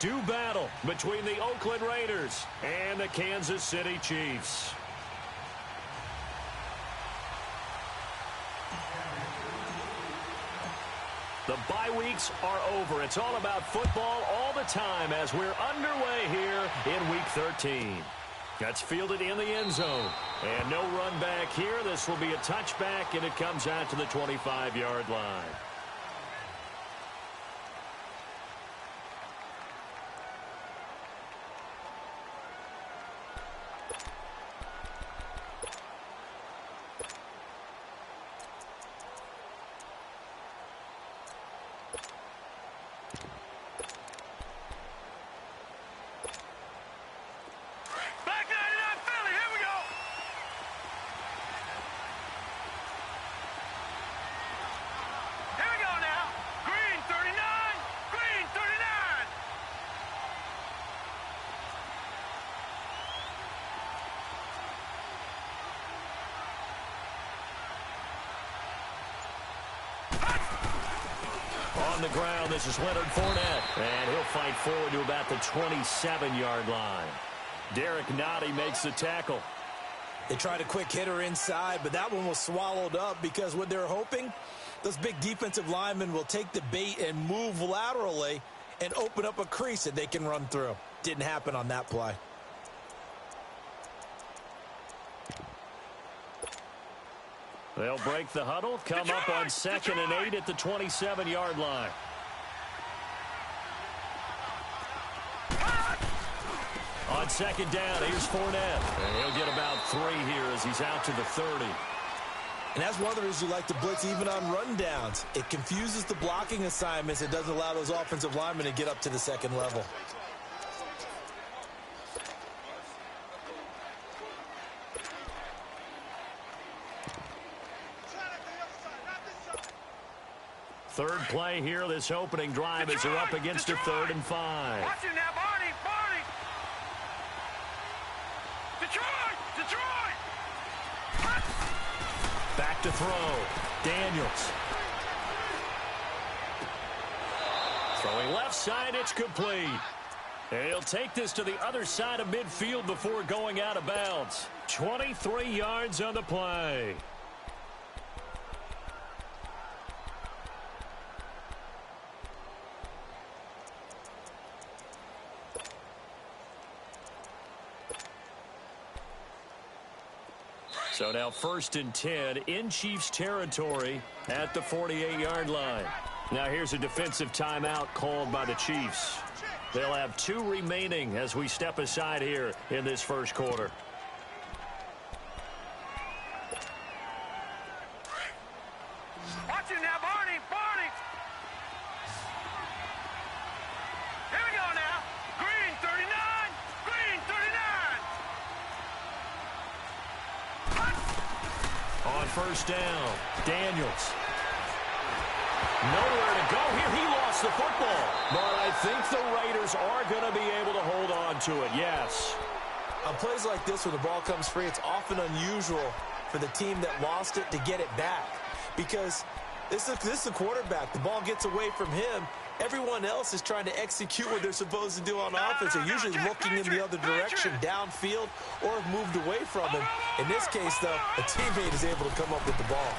Do battle between the Oakland Raiders and the Kansas City Chiefs. The bye weeks are over. It's all about football all the time as we're underway here in Week 13. That's fielded in the end zone. And no run back here. This will be a touchback, and it comes out to the 25-yard line. On the ground, this is Leonard Fournette, and he'll fight forward to about the 27-yard line. Derek Nottie makes the tackle. They tried a quick hitter inside, but that one was swallowed up because what they're hoping, those big defensive linemen will take the bait and move laterally and open up a crease that they can run through. Didn't happen on that play. They'll break the huddle, come up on 2nd and 8 at the 27-yard line. On 2nd down, here's Fournette. And he'll get about 3 here as he's out to the 30. And that's one of the reasons you like to blitz even on rundowns. It confuses the blocking assignments. It doesn't allow those offensive linemen to get up to the second level. Third play here, this opening drive as they're up against a 3rd and 5. Watch it now, Barney! Detroit! Back to throw. Daniels. Throwing left side, it's complete. And he'll take this to the other side of midfield before going out of bounds. 23 yards on the play. So now 1st and 10 in Chiefs territory at the 48-yard line. Now here's a defensive timeout called by the Chiefs. They'll have 2 remaining as we step aside here in this first quarter. Watch it now, Barney! Here we go now. Green 39! Green 39! On 1st down, Daniels. Nowhere to go here. He lost the football. But I think the Raiders are going to be able to hold on to it, yes. On plays like this where the ball comes free, it's often unusual for the team that lost it to get it back. Because this is the quarterback. The ball gets away from him. Everyone else is trying to execute what they're supposed to do on offense. They're usually looking in the other direction, downfield, or have moved away from him. In this case, though, a teammate is able to come up with the ball.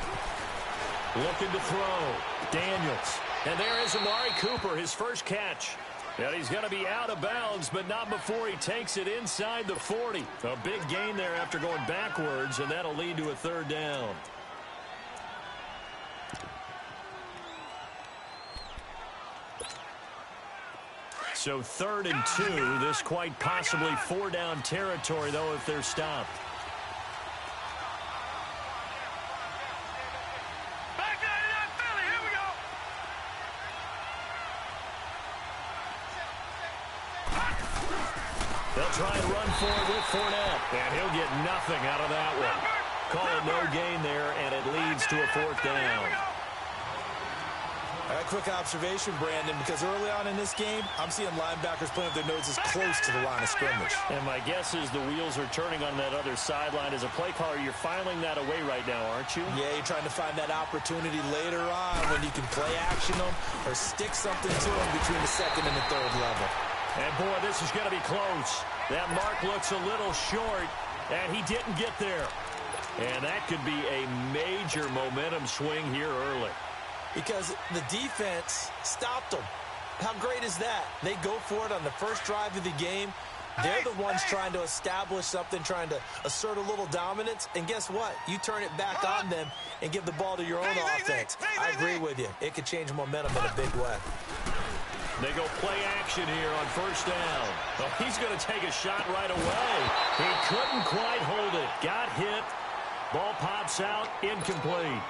Looking to throw. Daniels. And there is Amari Cooper, his first catch. And he's going to be out of bounds, but not before he takes it inside the 40. A big gain there after going backwards, and that'll lead to a 3rd down. So 3rd and 2. This quite possibly 4-down territory, though, if they're stopped. They'll try and run for it with Fournette, and he'll get nothing out of that one. Call it no gain there, and it leads to a 4th down. A quick observation, Brandon, because early on in this game, I'm seeing linebackers playing with their noses close to the line of scrimmage. And my guess is the wheels are turning on that other sideline. As a play caller, you're filing that away right now, aren't you? Yeah, you're trying to find that opportunity later on when you can play action them or stick something to them between the 2nd and the 3rd level. And, boy, this is going to be close. That mark looks a little short, and he didn't get there. And that could be a major momentum swing here early. Because the defense stopped them. How great is that? They go for it on the first drive of the game. They're the ones trying to establish something, trying to assert a little dominance. And guess what? You turn it back on them and give the ball to your own offense. I agree with you. It could change momentum in a big way. They go play action here on first down. Oh, he's going to take a shot right away. He couldn't quite hold it. Got hit. Ball pops out. Incomplete.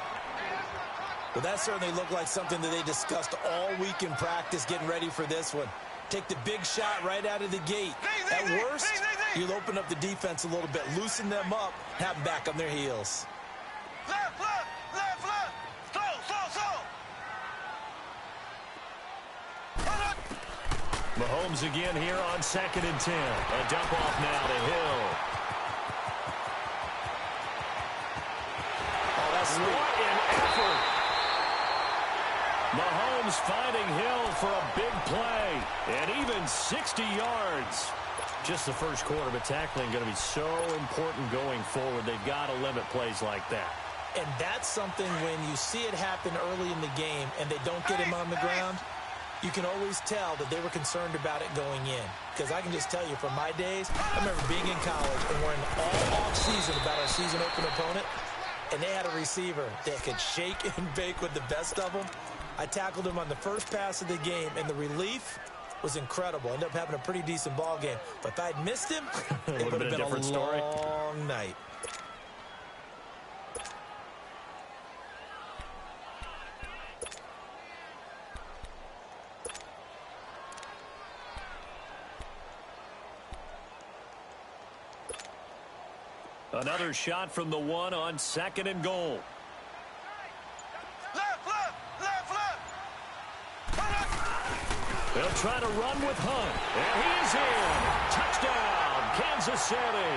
Well, that certainly looked like something that they discussed all week in practice, getting ready for this one. Take the big shot right out of the gate. At worst, you'll open up the defense a little bit, loosen them up, have them back on their heels. Left, left, left, left. Slow. Mahomes again here on 2nd and 10. A dump off now to Hill. Oh, that's sweet. What an effort. Mahomes finding Hill for a big play. And even 60 yards. Just the first quarter, but tackling going to be so important going forward. They've got to limit plays like that. And that's something when you see it happen early in the game and they don't get him on the ground, you can always tell that they were concerned about it going in. Because I can just tell you from my days, I remember being in college and worrying all off-season about our season-open opponent, and they had a receiver that could shake and bake with the best of them. I tackled him on the first pass of the game, and the relief was incredible. Ended up having a pretty decent ball game. But if I'd missed him, it would have been a different story. long night. Another shot from the one on 2nd and goal. They'll try to run with Hunt. And he is in. Touchdown, Kansas City.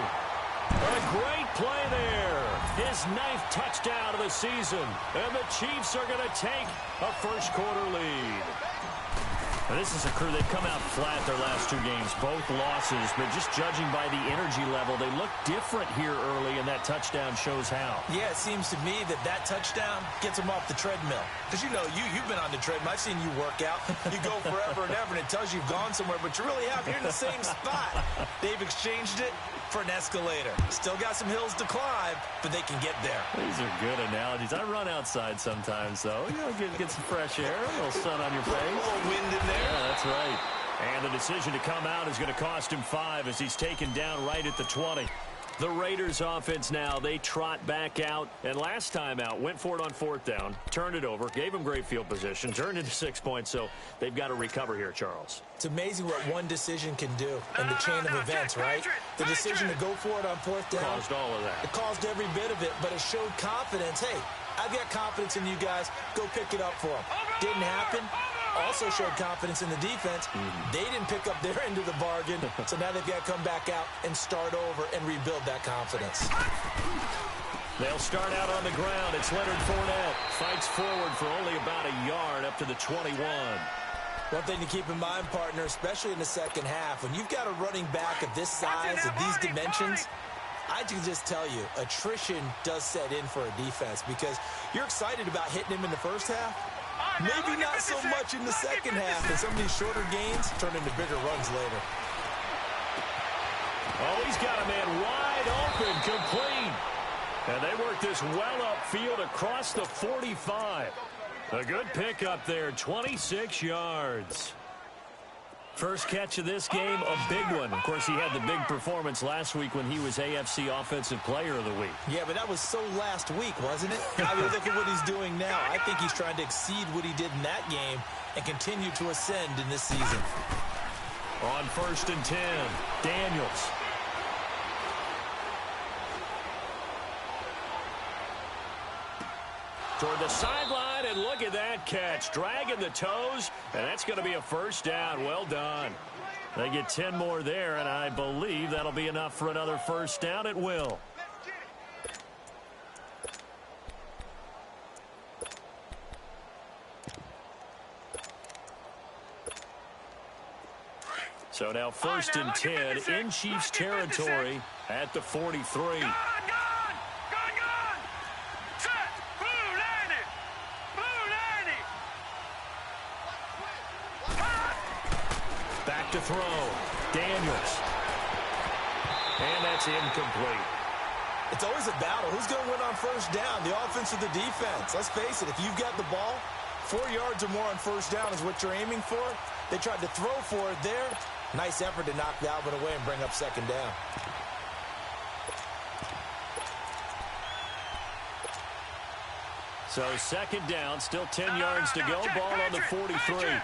A great play there. His 9th touchdown of the season. And the Chiefs are going to take a first quarter lead. Now, this is a crew, they've come out flat their last 2 games, both losses, but just judging by the energy level, they look different here early, and that touchdown shows how. Yeah, it seems to me that touchdown gets them off the treadmill. Because, you know, you've been on the treadmill. I've seen you work out. You go forever and ever, and it tells you you've gone somewhere, but you really have. You're in the same spot. They've exchanged it for an escalator. Still got some hills to climb, but they can get there. These are good analogies. I run outside sometimes, though. You know, get some fresh air, a little sun on your face. A little wind in there. Yeah, that's right. And the decision to come out is going to cost him 5 as he's taken down right at the 20. The Raiders offense now, they trot back out. And last time out, went for it on 4th down, turned it over, gave them great field position, turned into 6 points. So they've got to recover here, Charles. It's amazing what one decision can do in the chain of events, right? The decision to go for it on 4th down. Caused all of that. It caused every bit of it, but it showed confidence. Hey, I've got confidence in you guys. Go pick it up for them. Didn't happen. Also showed confidence in the defense. They didn't pick up their end of the bargain, so now they've got to come back out and start over and rebuild that confidence. They'll start out on the ground. It's Leonard Fournette. Fights forward for only about a yard up to the 21. One thing to keep in mind, partner, especially in the second half, when you've got a running back of this size, of these dimensions, I can just tell you, attrition does set in for a defense because you're excited about hitting him in the first half. Maybe not so much in the second half, and some of these shorter gains turn into bigger runs later. Oh, he's got a man wide open, complete. And they work this well upfield across the 45. A good pickup there, 26 yards. First catch of this game, a big one. Of course, he had the big performance last week when he was AFC Offensive Player of the Week. Yeah, but that was so last week, wasn't it? I mean, look at what he's doing now. I think he's trying to exceed what he did in that game and continue to ascend in this season. On 1st and 10, Daniels. Toward the sideline, and look at that catch. Dragging the toes, and that's going to be a first down. Well done. They get 10 more there, and I believe that'll be enough for another first down. It will. So now 1st and 10 in Chiefs territory at the 43. Gone! Set! Blue Lanny! Back to throw. Daniels. And that's incomplete. It's always a battle. Who's going to win on 1st down, the offense or the defense? Let's face it, if you've got the ball, 4 yards or more on 1st down is what you're aiming for. They tried to throw for it there. Nice effort to knock that one away and bring up 2nd down. So 2nd down, still 10 yards to go. Ball on the 43. All right,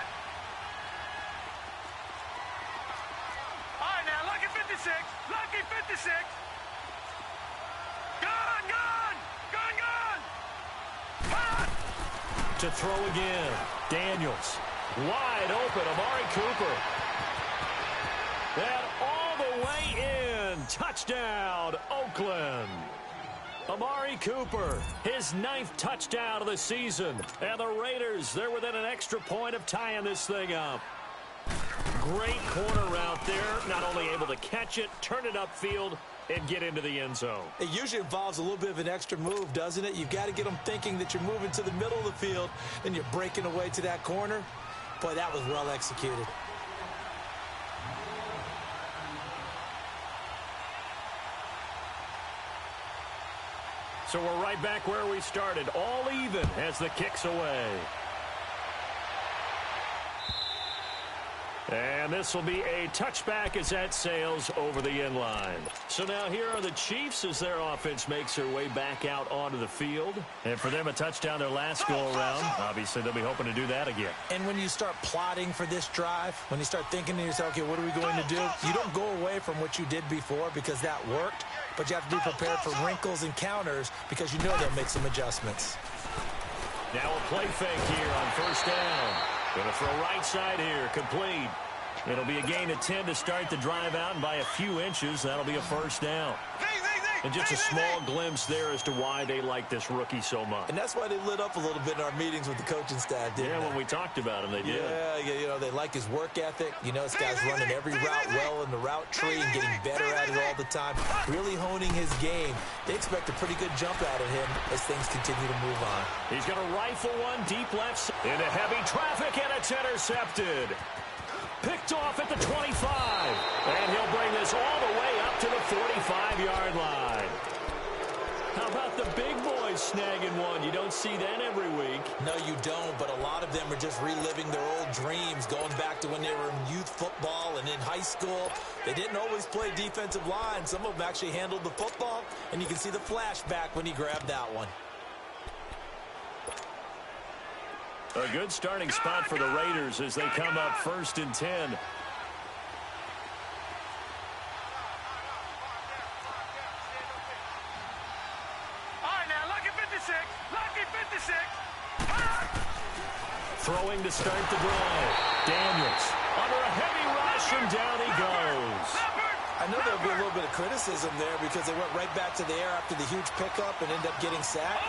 now, lucky 56. Lucky 56. Gone! To throw again. Daniels. Wide open. Amari Cooper. That all the way in. Touchdown, Oakland. Amari Cooper, his 9th touchdown of the season. And the Raiders, they're within an extra point of tying this thing up. Great corner route there. Not only able to catch it, turn it upfield, and get into the end zone. It usually involves a little bit of an extra move, doesn't it? You've got to get them thinking that you're moving to the middle of the field, and you're breaking away to that corner. Boy, that was well executed. So we're right back where we started, all even as the kick's away. And this will be a touchback as that sails over the end line. So now here are the Chiefs as their offense makes their way back out onto the field. And for them, a touchdown their last go-around. Obviously, they'll be hoping to do that again. And when you start plotting for this drive, when you start thinking to yourself, okay, what are we going to do? You don't go away from what you did before because that worked. But you have to be prepared for wrinkles and counters because you know they'll make some adjustments. Now a play fake here on 1st down. Going to throw right side here, complete. It'll be a gain of 10 to start the drive out, and by a few inches, that'll be a 1st down. And just a small glimpse there as to why they like this rookie so much. And that's why they lit up a little bit in our meetings with the coaching staff, didn't they? When we talked about him, they did. Yeah, you know, they like his work ethic. You know, this guy's running every route well in the route tree and getting better at it all the time, really honing his game. They expect a pretty good jump out of him as things continue to move on. He's going to rifle one deep left into heavy traffic, and it's intercepted. Picked off at the 25. And he'll bring this all the way up to the 45-yard line. How about the big boys snagging one? You don't see that every week. No, you don't, but a lot of them are just reliving their old dreams, going back to when they were in youth football and in high school. They didn't always play defensive line. Some of them actually handled the football, and you can see the flashback when he grabbed that one. A good starting spot for the Raiders as they come up 1st and 10. All right, now, lucky 56. Lucky 56. Throwing to start the drive. Daniels under a heavy rush, and down he goes. I know there'll be a little bit of criticism there because they went right back to the air after the huge pickup and ended up getting sacked.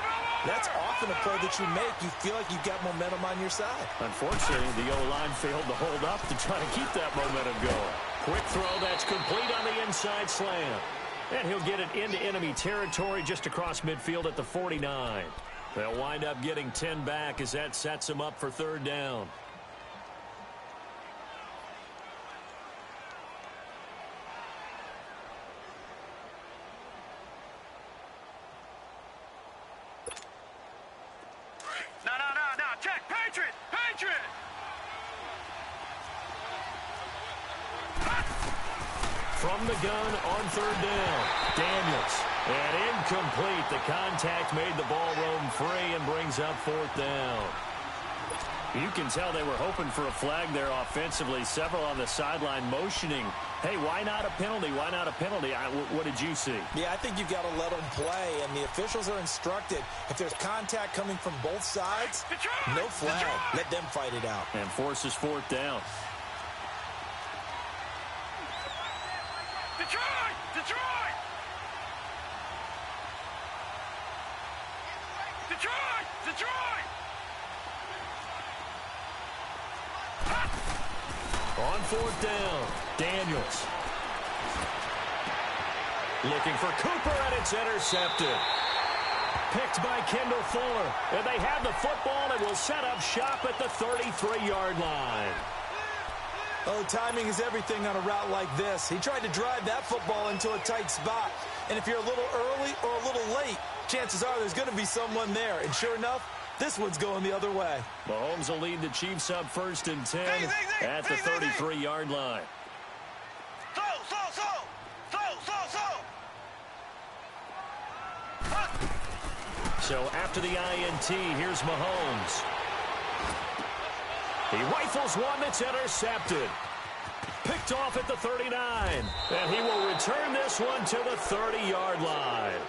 That's often a play that you make. You feel like you've got momentum on your side. Unfortunately, the O-line failed to hold up to try to keep that momentum going. Quick throw, that's complete on the inside slant. And he'll get it into enemy territory just across midfield at the 49. They'll wind up getting 10 back as that sets him up for 3rd down. No. Check. Patriot. From the gun on 3rd down. Daniels. And incomplete. The contact made the ball roam free and brings up 4th down. You can tell they were hoping for a flag there offensively. Several on the sideline motioning. Hey, why not a penalty? Why not a penalty? What did you see? Yeah, I think you've got to let them play, and the officials are instructed. If there's contact coming from both sides, no flag. Let them fight it out. And forces 4th down. Detroit! On fourth down, Daniels. Looking for Cooper, and it's intercepted. Picked by Kendall Fuller. And they have the football and will set up shop at the 33-yard line. Oh, timing is everything on a route like this. He tried to drive that football into a tight spot. And if you're a little early or a little late, chances are there's going to be someone there. And sure enough, this one's going the other way. Mahomes will lead the Chiefs up 1st and 10 at the 33-yard line. So after the INT, here's Mahomes. He rifles one that's intercepted. Picked off at the 39. And he will return this one to the 30-yard line.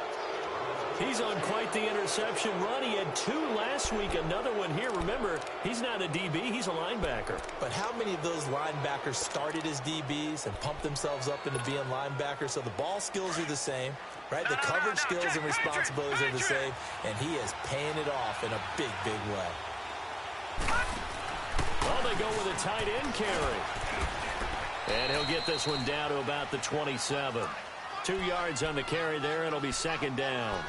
He's on quite the interception run. He had 2 last week, another one here. Remember, he's not a DB, he's a linebacker. But how many of those linebackers started as DBs and pumped themselves up into being linebackers? So the ball skills are the same, right? The coverage skills and responsibilities are the same, and he is paying it off in a big, big way. Well, they go with a tight end carry. And he'll get this one down to about the 27. 2 yards on the carry there. It'll be 2nd down.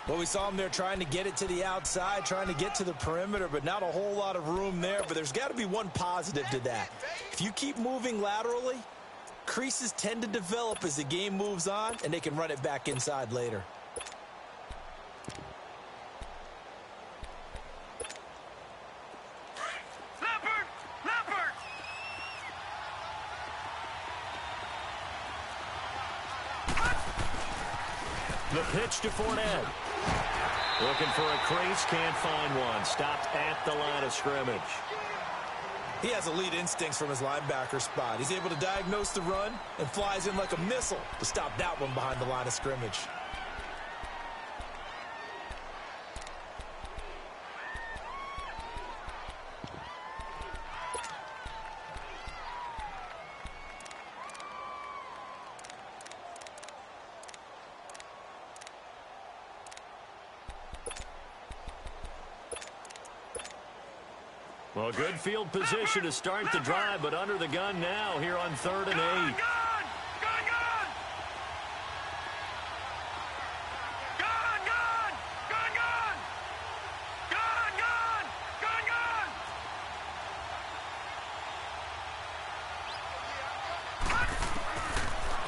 Well, we saw him there trying to get it to the outside, trying to get to the perimeter, but not a whole lot of room there. But there's got to be one positive to that. If you keep moving laterally, creases tend to develop as the game moves on, and they can run it back inside later. The pitch to Fournette. Looking for a crease, can't find one. Stopped at the line of scrimmage. He has elite instincts from his linebacker spot. He's able to diagnose the run and flies in like a missile to stop that one behind the line of scrimmage. Well, good field position to start the drive, but under the gun now here on 3rd and 8. Gun!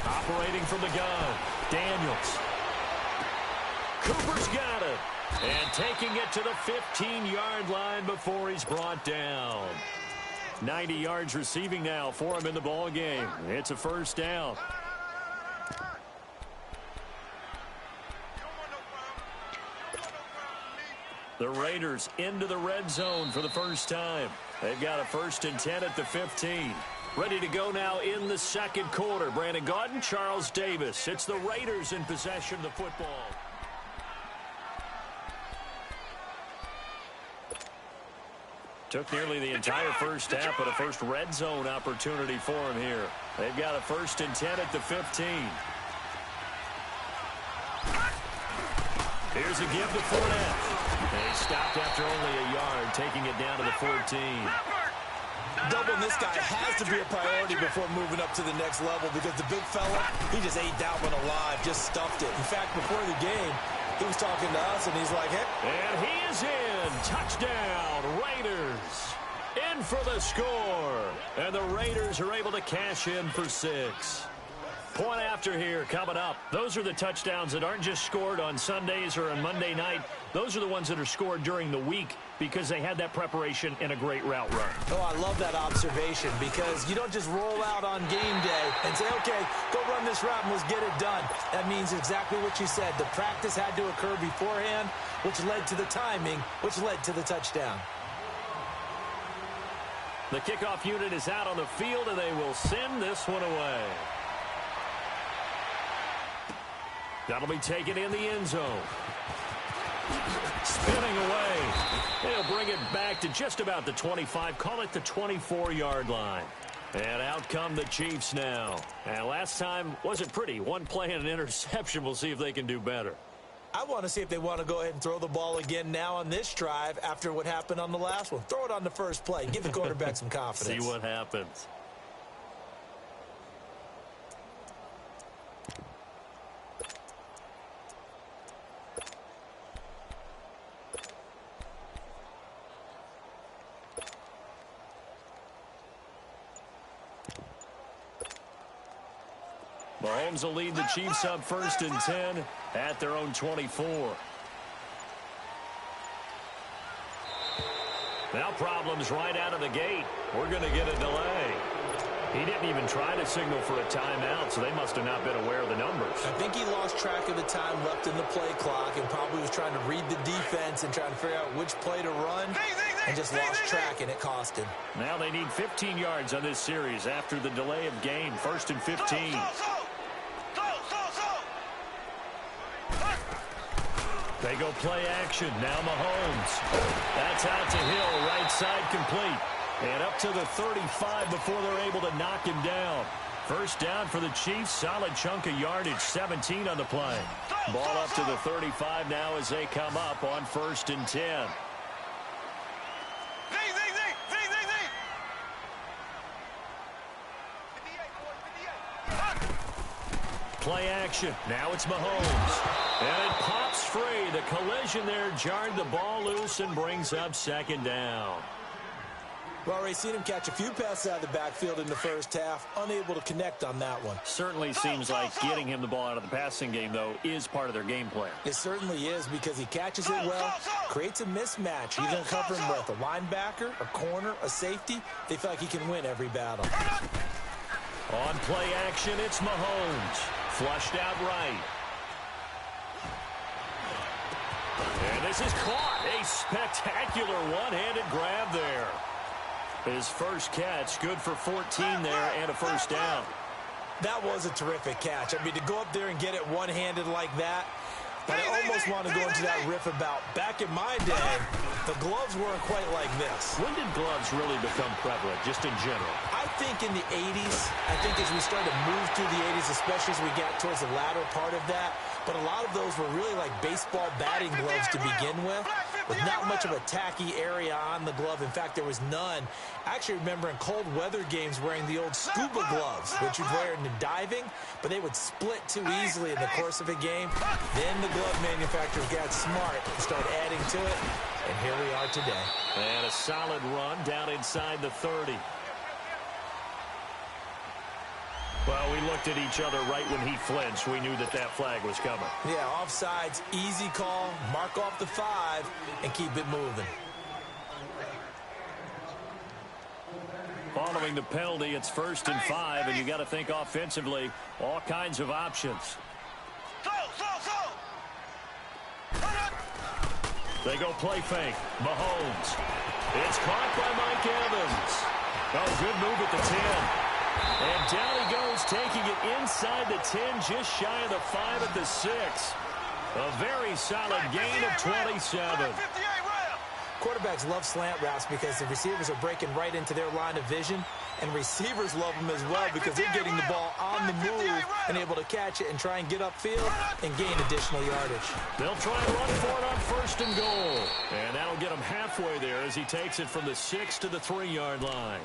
Operating from the gun, Daniels. Cooper's got it. And taking it to the 15-yard line before he's brought down. 90 yards receiving now for him in the ball game. It's a 1st down. The Raiders into the red zone for the first time. They've got a 1st and 10 at the 15. Ready to go now in the 2nd quarter. Brandon Gaudin, Charles Davis. It's the Raiders in possession of the football. Took nearly the entire first half, but a first red zone opportunity for him here. They've got a 1st and 10 at the 15. Here's a give to Fournette. He stopped after only a yard, taking it down to the 14. Doubling this guy has to be a priority before moving up to the next level because the big fella, he just ate that one alive, just stuffed it. In fact, before the game, he was talking to us, and he's like, hey. And he is in. Touchdown, Raiders. In for the score. And the Raiders are able to cash in for 6. Point after here coming up. Those are the touchdowns that aren't just scored on Sundays or on Monday night. Those are the ones that are scored during the week because they had that preparation and a great route run. Oh, I love that observation because you don't just roll out on game day and say, okay, go run this route and let's get it done. That means exactly what you said. The practice had to occur beforehand, which led to the timing, which led to the touchdown. The kickoff unit is out on the field, and they will send this one away. That'll be taken in the end zone. Spinning away. They'll bring it back to just about the 25. Call it the 24-yard line. And out come the Chiefs now. And last time wasn't pretty. One play and an interception. We'll see if they can do better. I want to see if they want to go ahead and throw the ball again now on this drive after what happened on the last one. Throw it on the first play. Give the quarterback some confidence. See what happens. Mahomes will lead the Chiefs up 1st and 10 at their own 24. Now problems right out of the gate. We're going to get a delay. He didn't even try to signal for a timeout, so they must have not been aware of the numbers. I think he lost track of the time left in the play clock and probably was trying to read the defense and trying to figure out which play to run and just lost track, and it cost him. Now they need 15 yards on this series after the delay of game. 1st and 15. They go play action. Now Mahomes. That's out to Hill. Right side complete. And up to the 35 before they're able to knock him down. 1st down for the Chiefs. Solid chunk of yardage. 17 on the play. Ball up to the 35 now as they come up on 1st and 10. Play action. Now it's Mahomes. And it pops free. The collision there jarred the ball loose and brings up 2nd down. We've already seen him catch a few passes out of the backfield in the first half. Unable to connect on that one. Certainly seems like getting him the ball out of the passing game, though, is part of their game plan. It certainly is because he catches it well, creates a mismatch. He's going to cover him with a linebacker, a corner, a safety. They feel like he can win every battle. On play action, it's Mahomes. Flushed out right. And this is caught. A spectacular one-handed grab there. His first catch, good for 14 there and a 1st down. That was a terrific catch. I mean, to go up there and get it one-handed like that, but I almost want to go into that riff about back in my day, the gloves weren't quite like this. When did gloves really become prevalent, just in general? I think in the 80s. I think as we started to move through the 80s, especially as we got towards the latter part of that, but a lot of those were really like baseball batting gloves to begin with not much of a tacky area on the glove. In fact, there was none. I actually remember in cold weather games wearing the old scuba gloves, which you'd wear in the diving, but they would split too easily in the course of a game. Then the glove manufacturers got smart and started adding to it, and here we are today. And a solid run down inside the 30. Well, we looked at each other right when he flinched. We knew that that flag was coming. Yeah, offsides, easy call, mark off the 5, and keep it moving. Following the penalty, it's 1st and 5, and you got to think offensively, all kinds of options. They go play fake. Mahomes. It's caught by Mike Evans. Oh, good move at the 10. And down he goes, taking it inside the 10, just shy of the 5 at the 6. A very solid gain of 27. Quarterbacks love slant routes because the receivers are breaking right into their line of vision, and receivers love them as well because they're getting the ball on the move and able to catch it and try and get upfield and gain additional yardage. They'll try and run for it on 1st and goal. And that'll get him halfway there as he takes it from the 6 to the 3-yard line.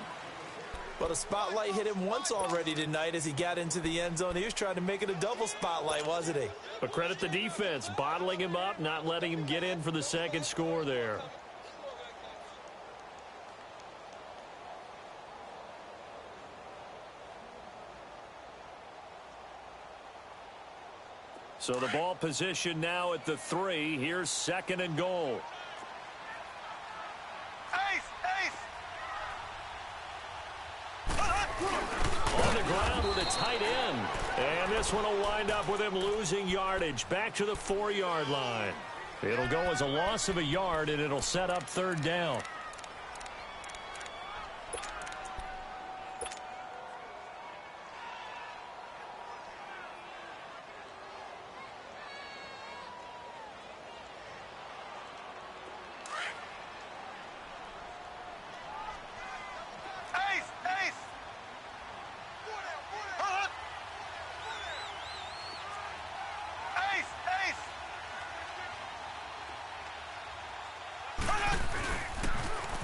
But a spotlight hit him once already tonight as he got into the end zone. He was trying to make it a double spotlight, wasn't he? But credit the defense, bottling him up, not letting him get in for the second score there. So the ball position now at the 3. Here's 2nd and goal. On the ground with a tight end. And this one will wind up with him losing yardage. Back to the 4-yard line. It'll go as a loss of a yard, and it'll set up 3rd down.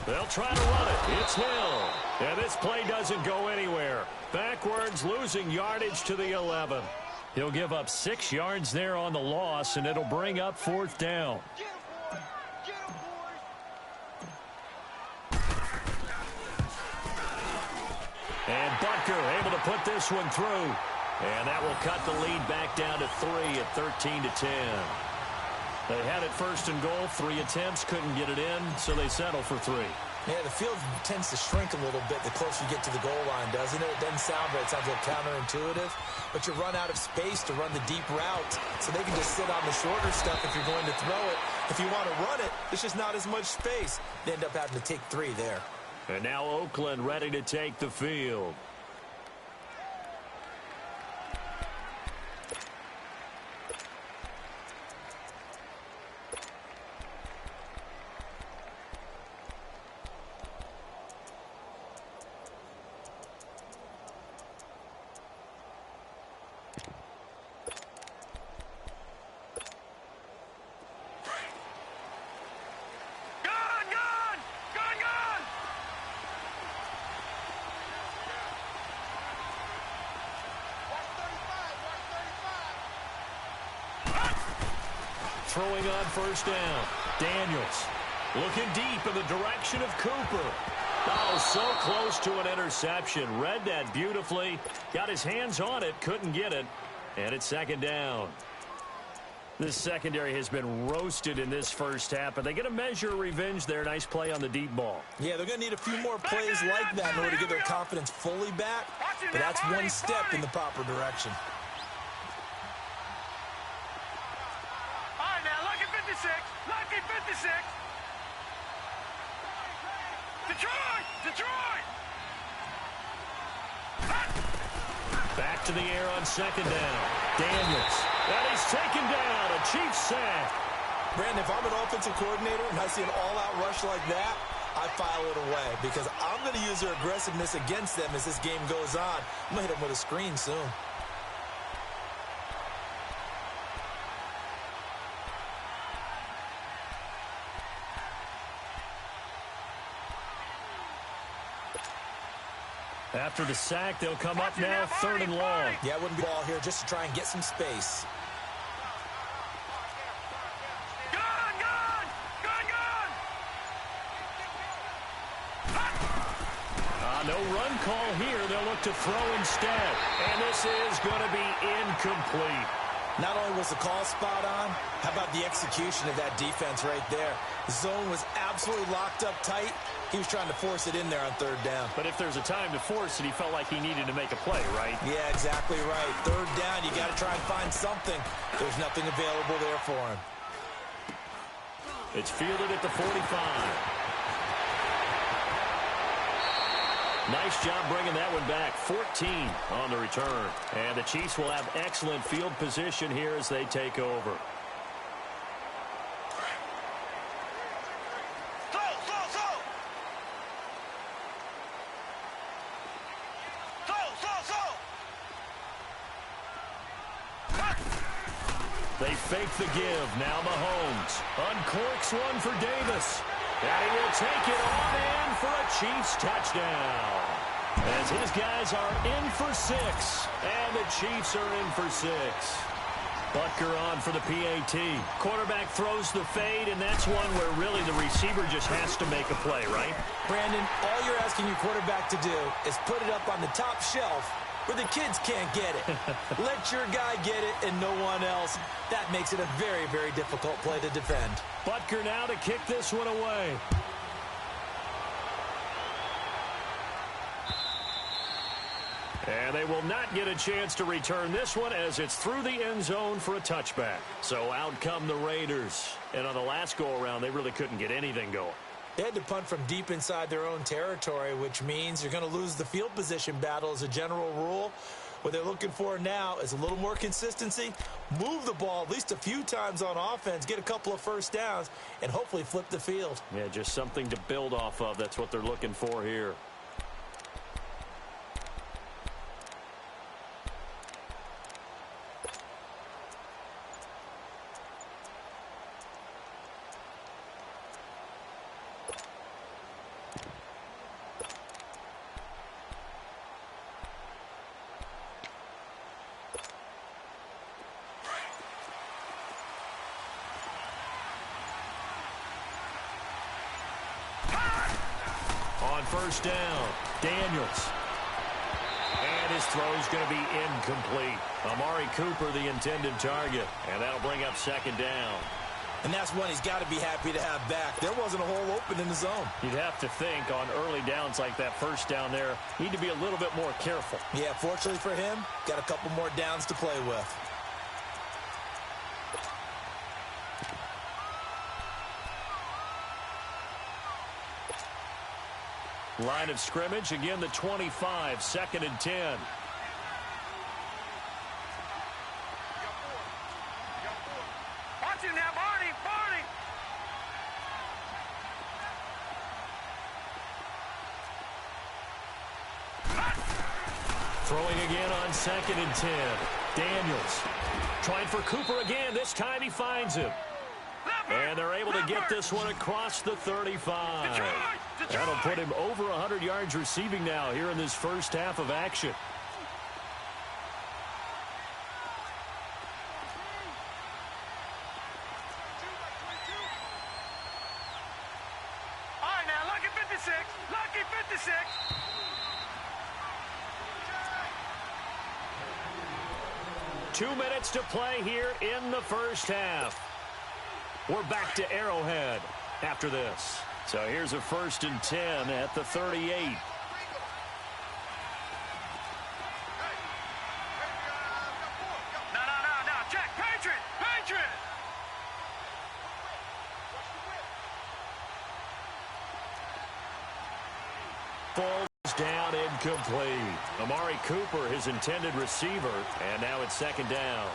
They'll try to run it. It's Hill. And this play doesn't go anywhere. Backwards, losing yardage to the 11. He'll give up 6 yards there on the loss, and it'll bring up 4th down. And Butker able to put this one through. And that will cut the lead back down to 3 at 13-10. They had it first and goal. 3 attempts, couldn't get it in, so they settle for 3. Yeah, the field tends to shrink a little bit the closer you get to the goal line, doesn't it? It doesn't sound right. It sounds a little counterintuitive. But you run out of space to run the deep route, so they can just sit on the shorter stuff if you're going to throw it. If you want to run it, there's just not as much space. They end up having to take 3 there. And now Oakland ready to take the field. Throwing on first down. Daniels looking deep in the direction of Cooper. Oh, so close to an interception. Read that beautifully. Got his hands on it. Couldn't get it. And it's second down. This secondary has been roasted in this first half, but they get a measure of revenge there. Nice play on the deep ball. Yeah, they're going to need a few more plays like that in order to get their confidence fully back. But that's one step in the proper direction. Lucky 56. Detroit! Back to the air on second down. Daniels. And he's taken down. A Chiefs sack. Brandon, if I'm an offensive coordinator and I see an all-out rush like that, I file it away because I'm going to use their aggressiveness against them as this game goes on. I'm going to hit them with a screen soon. After the sack, they'll come up now, third and long. Yeah, it wouldn't be ball here just to try and get some space. No run call here. They'll look to throw instead. And this is going to be incomplete. Not only was the call spot on, how about the execution of that defense right there? The zone was absolutely locked up tight. He was trying to force it in there on third down. But if there's a time to force it, he felt like he needed to make a play, right? Yeah, exactly right. Third down, you got to try and find something. There's nothing available there for him. It's fielded at the 45. Nice job bringing that one back. 14 on the return. And the Chiefs will have excellent field position here as they take over. They fake the give. Now Mahomes uncorks one for Davis. And he will take it on in for a Chiefs touchdown. As his guys are in for 6. And the Chiefs are in for 6. Butker on for the PAT. Quarterback throws the fade, and that's one where really the receiver just has to make a play, right? Brandon, all you're asking your quarterback to do is put it up on the top shelf where the kids can't get it. Let your guy get it and no one else. That makes it a very, very difficult play to defend. Butker now to kick this one away. And they will not get a chance to return this one as it's through the end zone for a touchback. So out come the Raiders. And on the last go-around, they really couldn't get anything going. They had to punt from deep inside their own territory, which means you're going to lose the field position battle as a general rule. What they're looking for now is a little more consistency, move the ball at least a few times on offense, get a couple of first downs, and hopefully flip the field. Yeah, just something to build off of. That's what they're looking for here. First down, Daniels. And his this throw is going to be incomplete. Amari Cooper, the intended target. And that'll bring up second down. And that's one he's got to be happy to have back. There wasn't a hole open in the zone. You'd have to think on early downs like that first down there, need to be a little bit more careful. Yeah, fortunately for him, got a couple more downs to play with. Line of scrimmage, again the 25, 2nd and 10. Watch him now, Barney, Barney. Throwing again on 2nd and 10. Daniels trying for Cooper again. This time he finds him. And they're able to get this one across the 35. That'll put him over 100 yards receiving now here in this first half of action. All right, now, lucky 56. Lucky 56. Two minutes to play here in the first half. We're back to Arrowhead after this. So here's a 1st and 10 at the 38. No. Check. Patriot. Patriot. Falls down, incomplete. Amari Cooper, his intended receiver, and now it's 2nd down.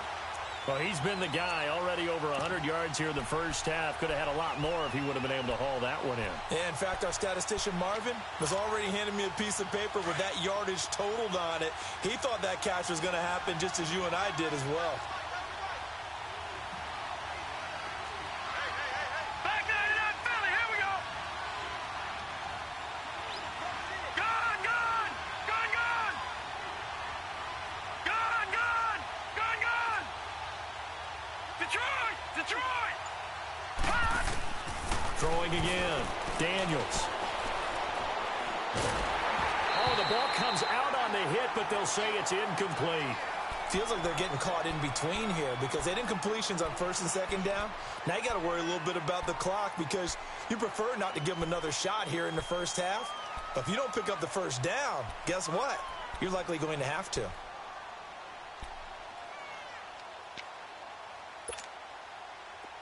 Well, he's been the guy already over 100 yards here in the first half. Could have had a lot more if he would have been able to haul that one in. Yeah, in fact, our statistician Marvin was already handing me a piece of paper with that yardage totaled on it. He thought that catch was going to happen just as you and I did as well. Back 99 Philly. Here we go. Gone, gone. Gone, gone. Gone, gone. Gone, gone. Detroit. Detroit. Hot. Throwing again. Daniels. Oh, the ball comes out on the hit, but they'll say it's incomplete. Feels like they're getting caught in between here because they didn't completions on 1st and 2nd down. Now you got to worry a little bit about the clock because you prefer not to give them another shot here in the first half. But if you don't pick up the first down, guess what? You're likely going to have to.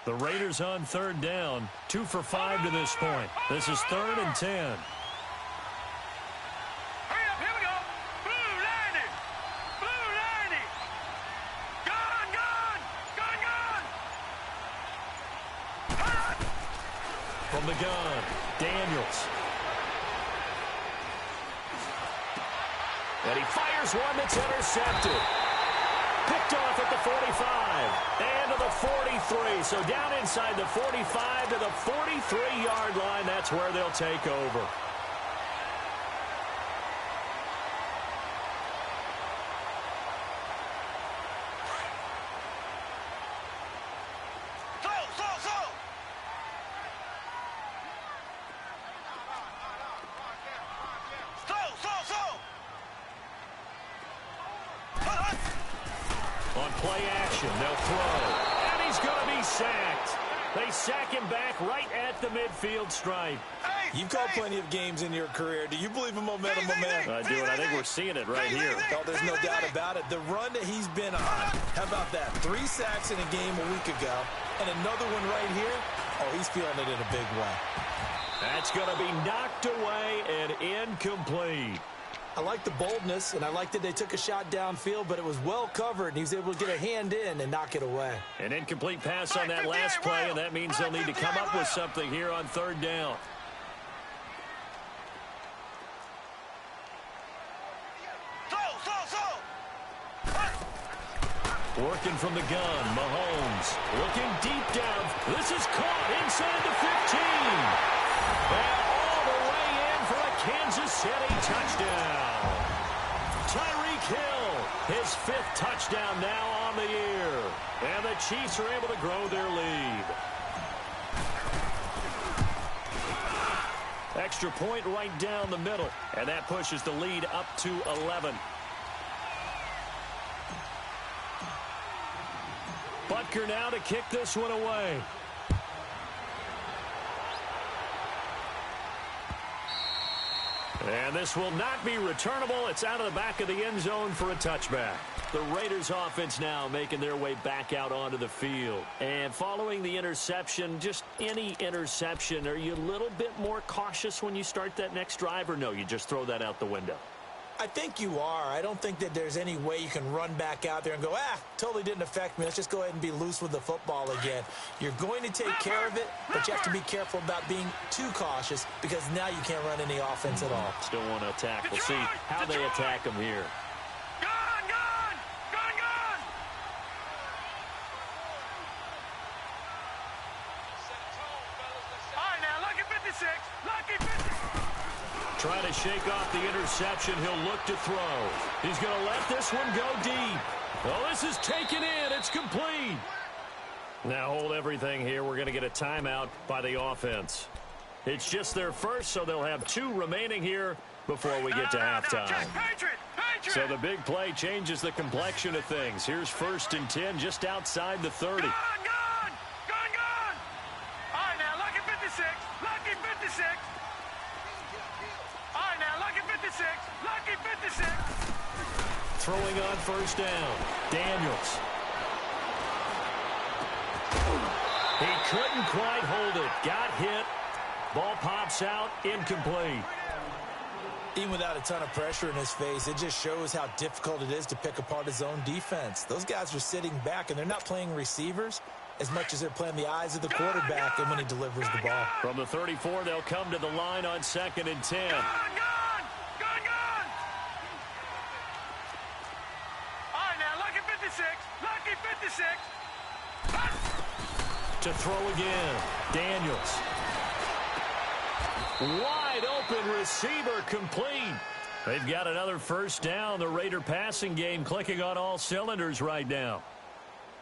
The Raiders on 3rd down. 2 for 5 to this point. This is 3rd and 10. Hurry up. Here we go. Blue 90. Blue 90. Gone, gone. Gone, gone. Hot. From the gun, Daniels. And he fires one that's intercepted. Picked off at the 45 and to the 43. So down inside the 45 to the 43-yard line. That's where they'll take over. On play action, they'll throw. And he's going to be sacked. They sack him back right at the midfield stripe. You've called plenty of games in your career. Do you believe in momentum, my man? I do, and I think we're seeing it right here. Oh, there's no doubt about it. The run that he's been on. How about that? 3 sacks in a game a week ago. And another one right here. Oh, he's feeling it in a big way. That's going to be knocked away and incomplete. I like the boldness, and I like that they took a shot downfield, but it was well covered, and he was able to get a hand in and knock it away. An incomplete pass on that last play, and that means they'll need to come up with something here on 3rd down. Working from the gun, Mahomes looking deep down. This is caught inside the 15. And all the way in for a Kansas City touchdown. Tyreek Hill, his 5th touchdown now on the year. And the Chiefs are able to grow their lead. Extra point right down the middle. And that pushes the lead up to 11. Butker now to kick this one away. And this will not be returnable. It's out of the back of the end zone for a touchback. The Raiders offense now making their way back out onto the field. And following the interception, just any interception, are you a little bit more cautious when you start that next drive, or no, you just throw that out the window? I think you are. I don't think that there's any way you can run back out there and go, totally didn't affect me. Let's just go ahead and be loose with the football again. You're going to take care of it, but you have to be careful about being too cautious because now you can't run any offense at all. Still want to attack. We'll see how they attack them here. Gone, gone, gone, gone. All right, now, lucky 56, lucky 56. Trying to shake off the interception. He'll look to throw. He's going to let this one go deep. Oh, this is taken in. It's complete. Now hold everything here. We're going to get a timeout by the offense. It's just their first, so they'll have 2 remaining here before we get to halftime. So the big play changes the complexion of things. Here's 1st and 10 just outside the 30. Gone, gone, gone, gone. All right, now, lucky 56, lucky 56. All right, now, lucky 56, lucky 56. Throwing on 1st down. Daniels. He couldn't quite hold it. Got hit. Ball pops out. Incomplete. Even without a ton of pressure in his face, it just shows how difficult it is to pick apart his own defense. Those guys are sitting back, and they're not playing receivers as much as they're playing the eyes of the quarterback and when he delivers the ball. From the 34, they'll come to the line on 2nd and 10. Gone, gone, gone, gone. All right, now, lucky 56, lucky 56. To throw again. Daniels. Wide open receiver, complete. They've got another 1st down. The Raider passing game clicking on all cylinders right now.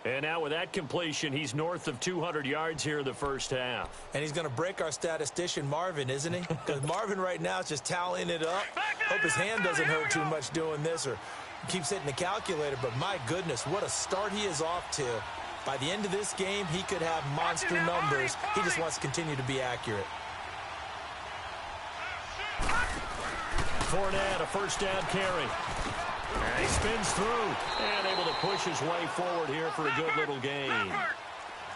And now with that completion, he's north of 200 yards here in the 1st half. And he's going to break our statistician, Marvin, isn't he? Because Marvin right now is just tallying it up. Hope his hand doesn't hurt too much doing this or keeps hitting the calculator. But my goodness, what a start he is off to. By the end of this game, he could have monster numbers. He just wants to continue to be accurate. Fournette, a 1st down carry. And he spins through and able to push his way forward here for a good little gain.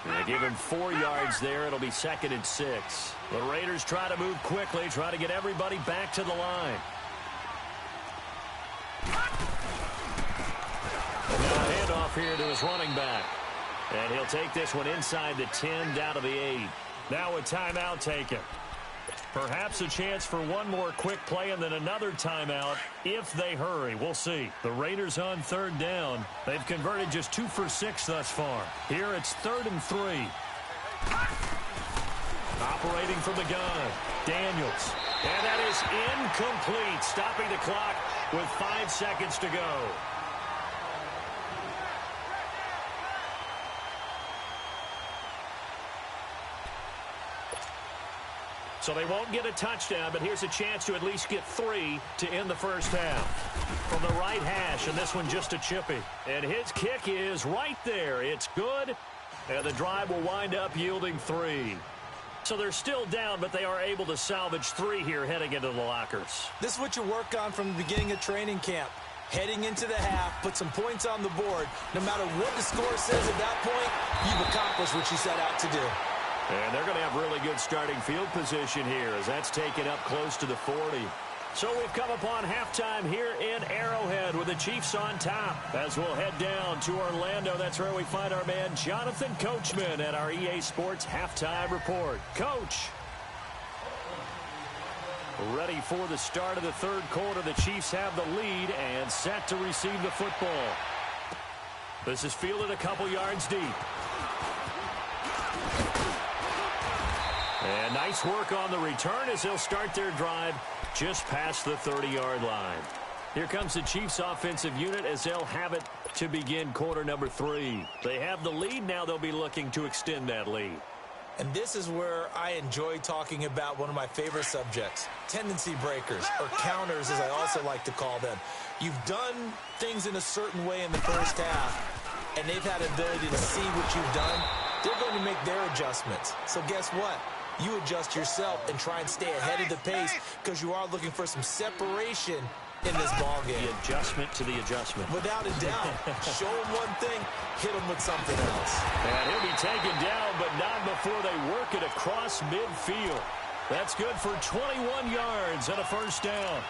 They give him 4 yards there. It'll be 2nd and 6. The Raiders try to move quickly, try to get everybody back to the line. Now a handoff here to his running back. And he'll take this one inside the 10 down to the 8. Now a timeout taken. Perhaps a chance for one more quick play and then another timeout if they hurry. We'll see. The Raiders on 3rd down. They've converted just 2 for 6 thus far. Here it's 3rd and 3. Operating from the gun. Daniels. And that is incomplete. Stopping the clock with 5 seconds to go. So they won't get a touchdown, but here's a chance to at least get 3 to end the 1st half. From the right hash, and this one just a chippy. And his kick is right there. It's good, and the drive will wind up yielding 3. So they're still down, but they are able to salvage 3 here heading into the lockers. This is what you work on from the beginning of training camp. Heading into the half, put some points on the board. No matter what the score says at that point, you've accomplished what you set out to do. And they're going to have really good starting field position here as that's taken up close to the 40. So we've come upon halftime here in Arrowhead with the Chiefs on top. As we'll head down to Orlando, that's where we find our man Jonathan Coachman at our EA Sports Halftime Report. Coach. Ready for the start of the 3rd quarter. The Chiefs have the lead and set to receive the football. This is fielded a couple yards deep. And nice work on the return as they'll start their drive just past the 30-yard line. Here comes the Chiefs offensive unit as they'll have it to begin quarter number 3. They have the lead. Now they'll be looking to extend that lead. And this is where I enjoy talking about one of my favorite subjects, tendency breakers, or counters as I also like to call them. You've done things in a certain way in the 1st half. and they've had an ability to see what you've done, they're going to make their adjustments. So guess what? You adjust yourself and try and stay ahead of the pace because you are looking for some separation in this ball game. The adjustment to the adjustment. Without a doubt. Show him one thing, hit him with something else. And he'll be taken down, but not before they work it across midfield. That's good for 21 yards and a first down.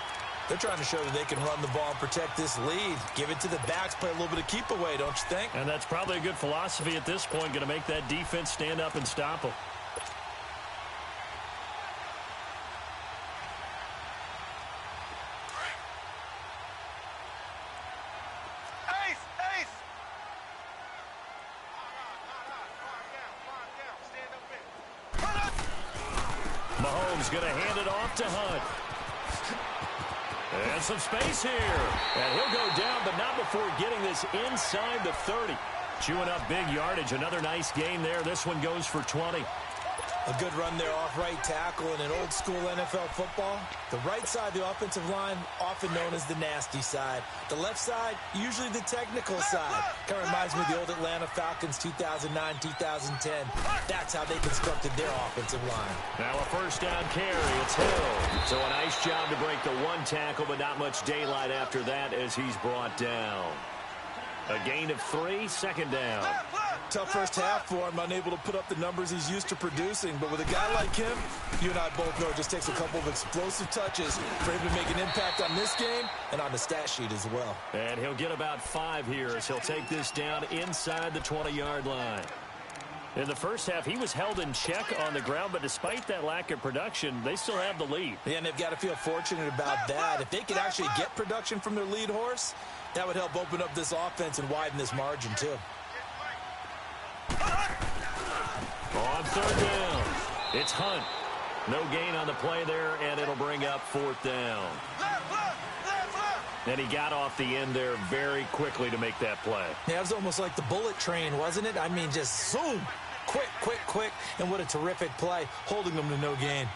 They're trying to show that they can run the ball and protect this lead. Give it to the backs, play a little bit of keep away, don't you think? And that's probably a good philosophy at this point, going to make that defense stand up and stop them. Mahomes going to hand it off to Hunt. And some space here. And he'll go down, but not before getting this inside the 30. Chewing up big yardage. Another nice gain there. This one goes for 20. A good run there off right tackle in an old-school NFL football. The right side of the offensive line, often known as the nasty side. The left side, usually the technical side. Kind of reminds me of the old Atlanta Falcons 2009-2010. That's how they constructed their offensive line. Now a first down carry. It's Hill. So a nice job to break the one tackle, but not much daylight after that as he's brought down. A gain of 3, second down. Tough first half for him, unable to put up the numbers he's used to producing. But with a guy like him, you and I both know it just takes a couple of explosive touches for him to make an impact on this game and on the stat sheet as well. And he'll get about 5 here as he'll take this down inside the 20-yard line. In the first half, he was held in check on the ground, but despite that lack of production, they still have the lead. Yeah, and they've got to feel fortunate about that. If they could actually get production from their lead horse, that would help open up this offense and widen this margin, too. On third down, it's Hunt. No gain on the play there, and it'll bring up fourth down. And he got off the end there very quickly to make that play. Yeah, it was almost like the bullet train, wasn't it? I mean, just zoom. Quick, quick, quick. And what a terrific play, holding them to no gain.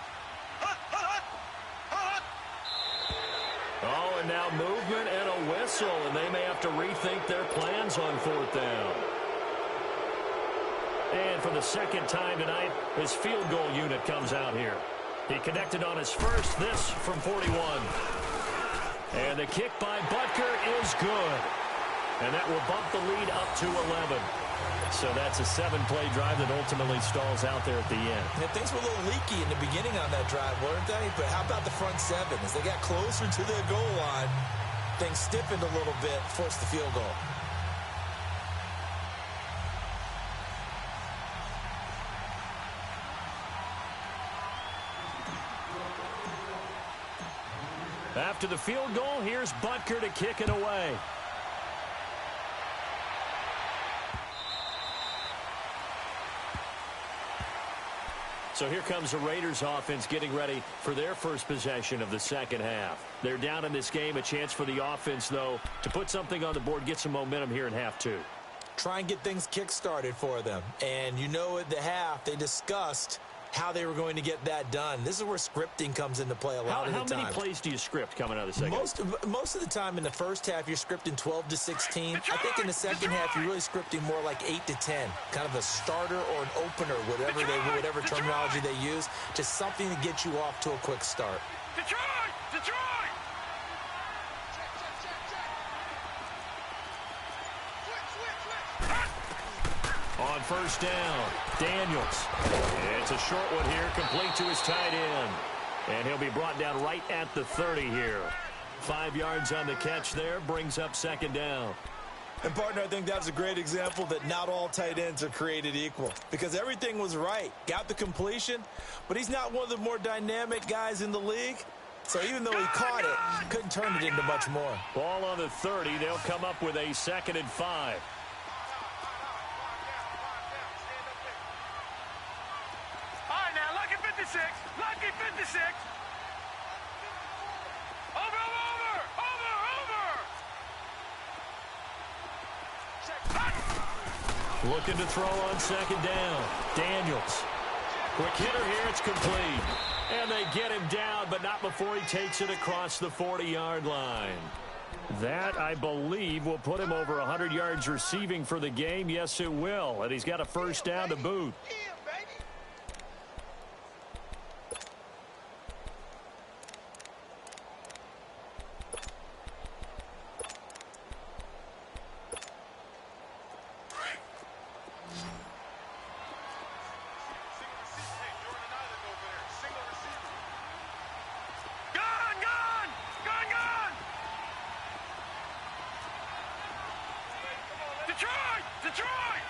Oh, and now movement and a whistle, and they may have to rethink their plans on fourth down. And for the second time tonight, his field goal unit comes out here. He connected on his first, this from 41. And the kick by Butker is good. And that will bump the lead up to 11. So that's a 7-play drive that ultimately stalls out there at the end. Yeah, things were a little leaky in the beginning on that drive, weren't they? But how about the front 7? As they got closer to their goal line, things stiffened a little bit, forced the field goal. After the field goal, here's Butker to kick it away. So here comes the Raiders offense getting ready for their first possession of the second half. They're down in this game. A chance for the offense, though, to put something on the board, get some momentum here in half 2. Try and get things kick-started for them. And you know at the half, they discussed how they were going to get that done. This is where scripting comes into play a lot of the time. How many plays do you script coming out of the second half? Most of the time in the first half, you're scripting 12 to 16. I think in the second half, you're really scripting more like 8 to 10. Kind of a starter or an opener, whatever terminology they use. Just something to get you off to a quick start. Detroit! Detroit! On first down, Daniels. It's a short one here, complete to his tight end. And he'll be brought down right at the 30 here. 5 yards on the catch there, brings up second down. And, partner, I think that's a great example that not all tight ends are created equal. Because everything was right. Got the completion, but he's not one of the more dynamic guys in the league. So even though he caught it, couldn't turn it into much more. Ball on the 30. They'll come up with a 2nd and 5. Lucky 56. Over. Looking to throw on second down. Daniels. Quick hitter here. It's complete. And they get him down, but not before he takes it across the 40-yard line. That, I believe, will put him over 100 yards receiving for the game. Yes, it will. And he's got a first down to boot. Detroit!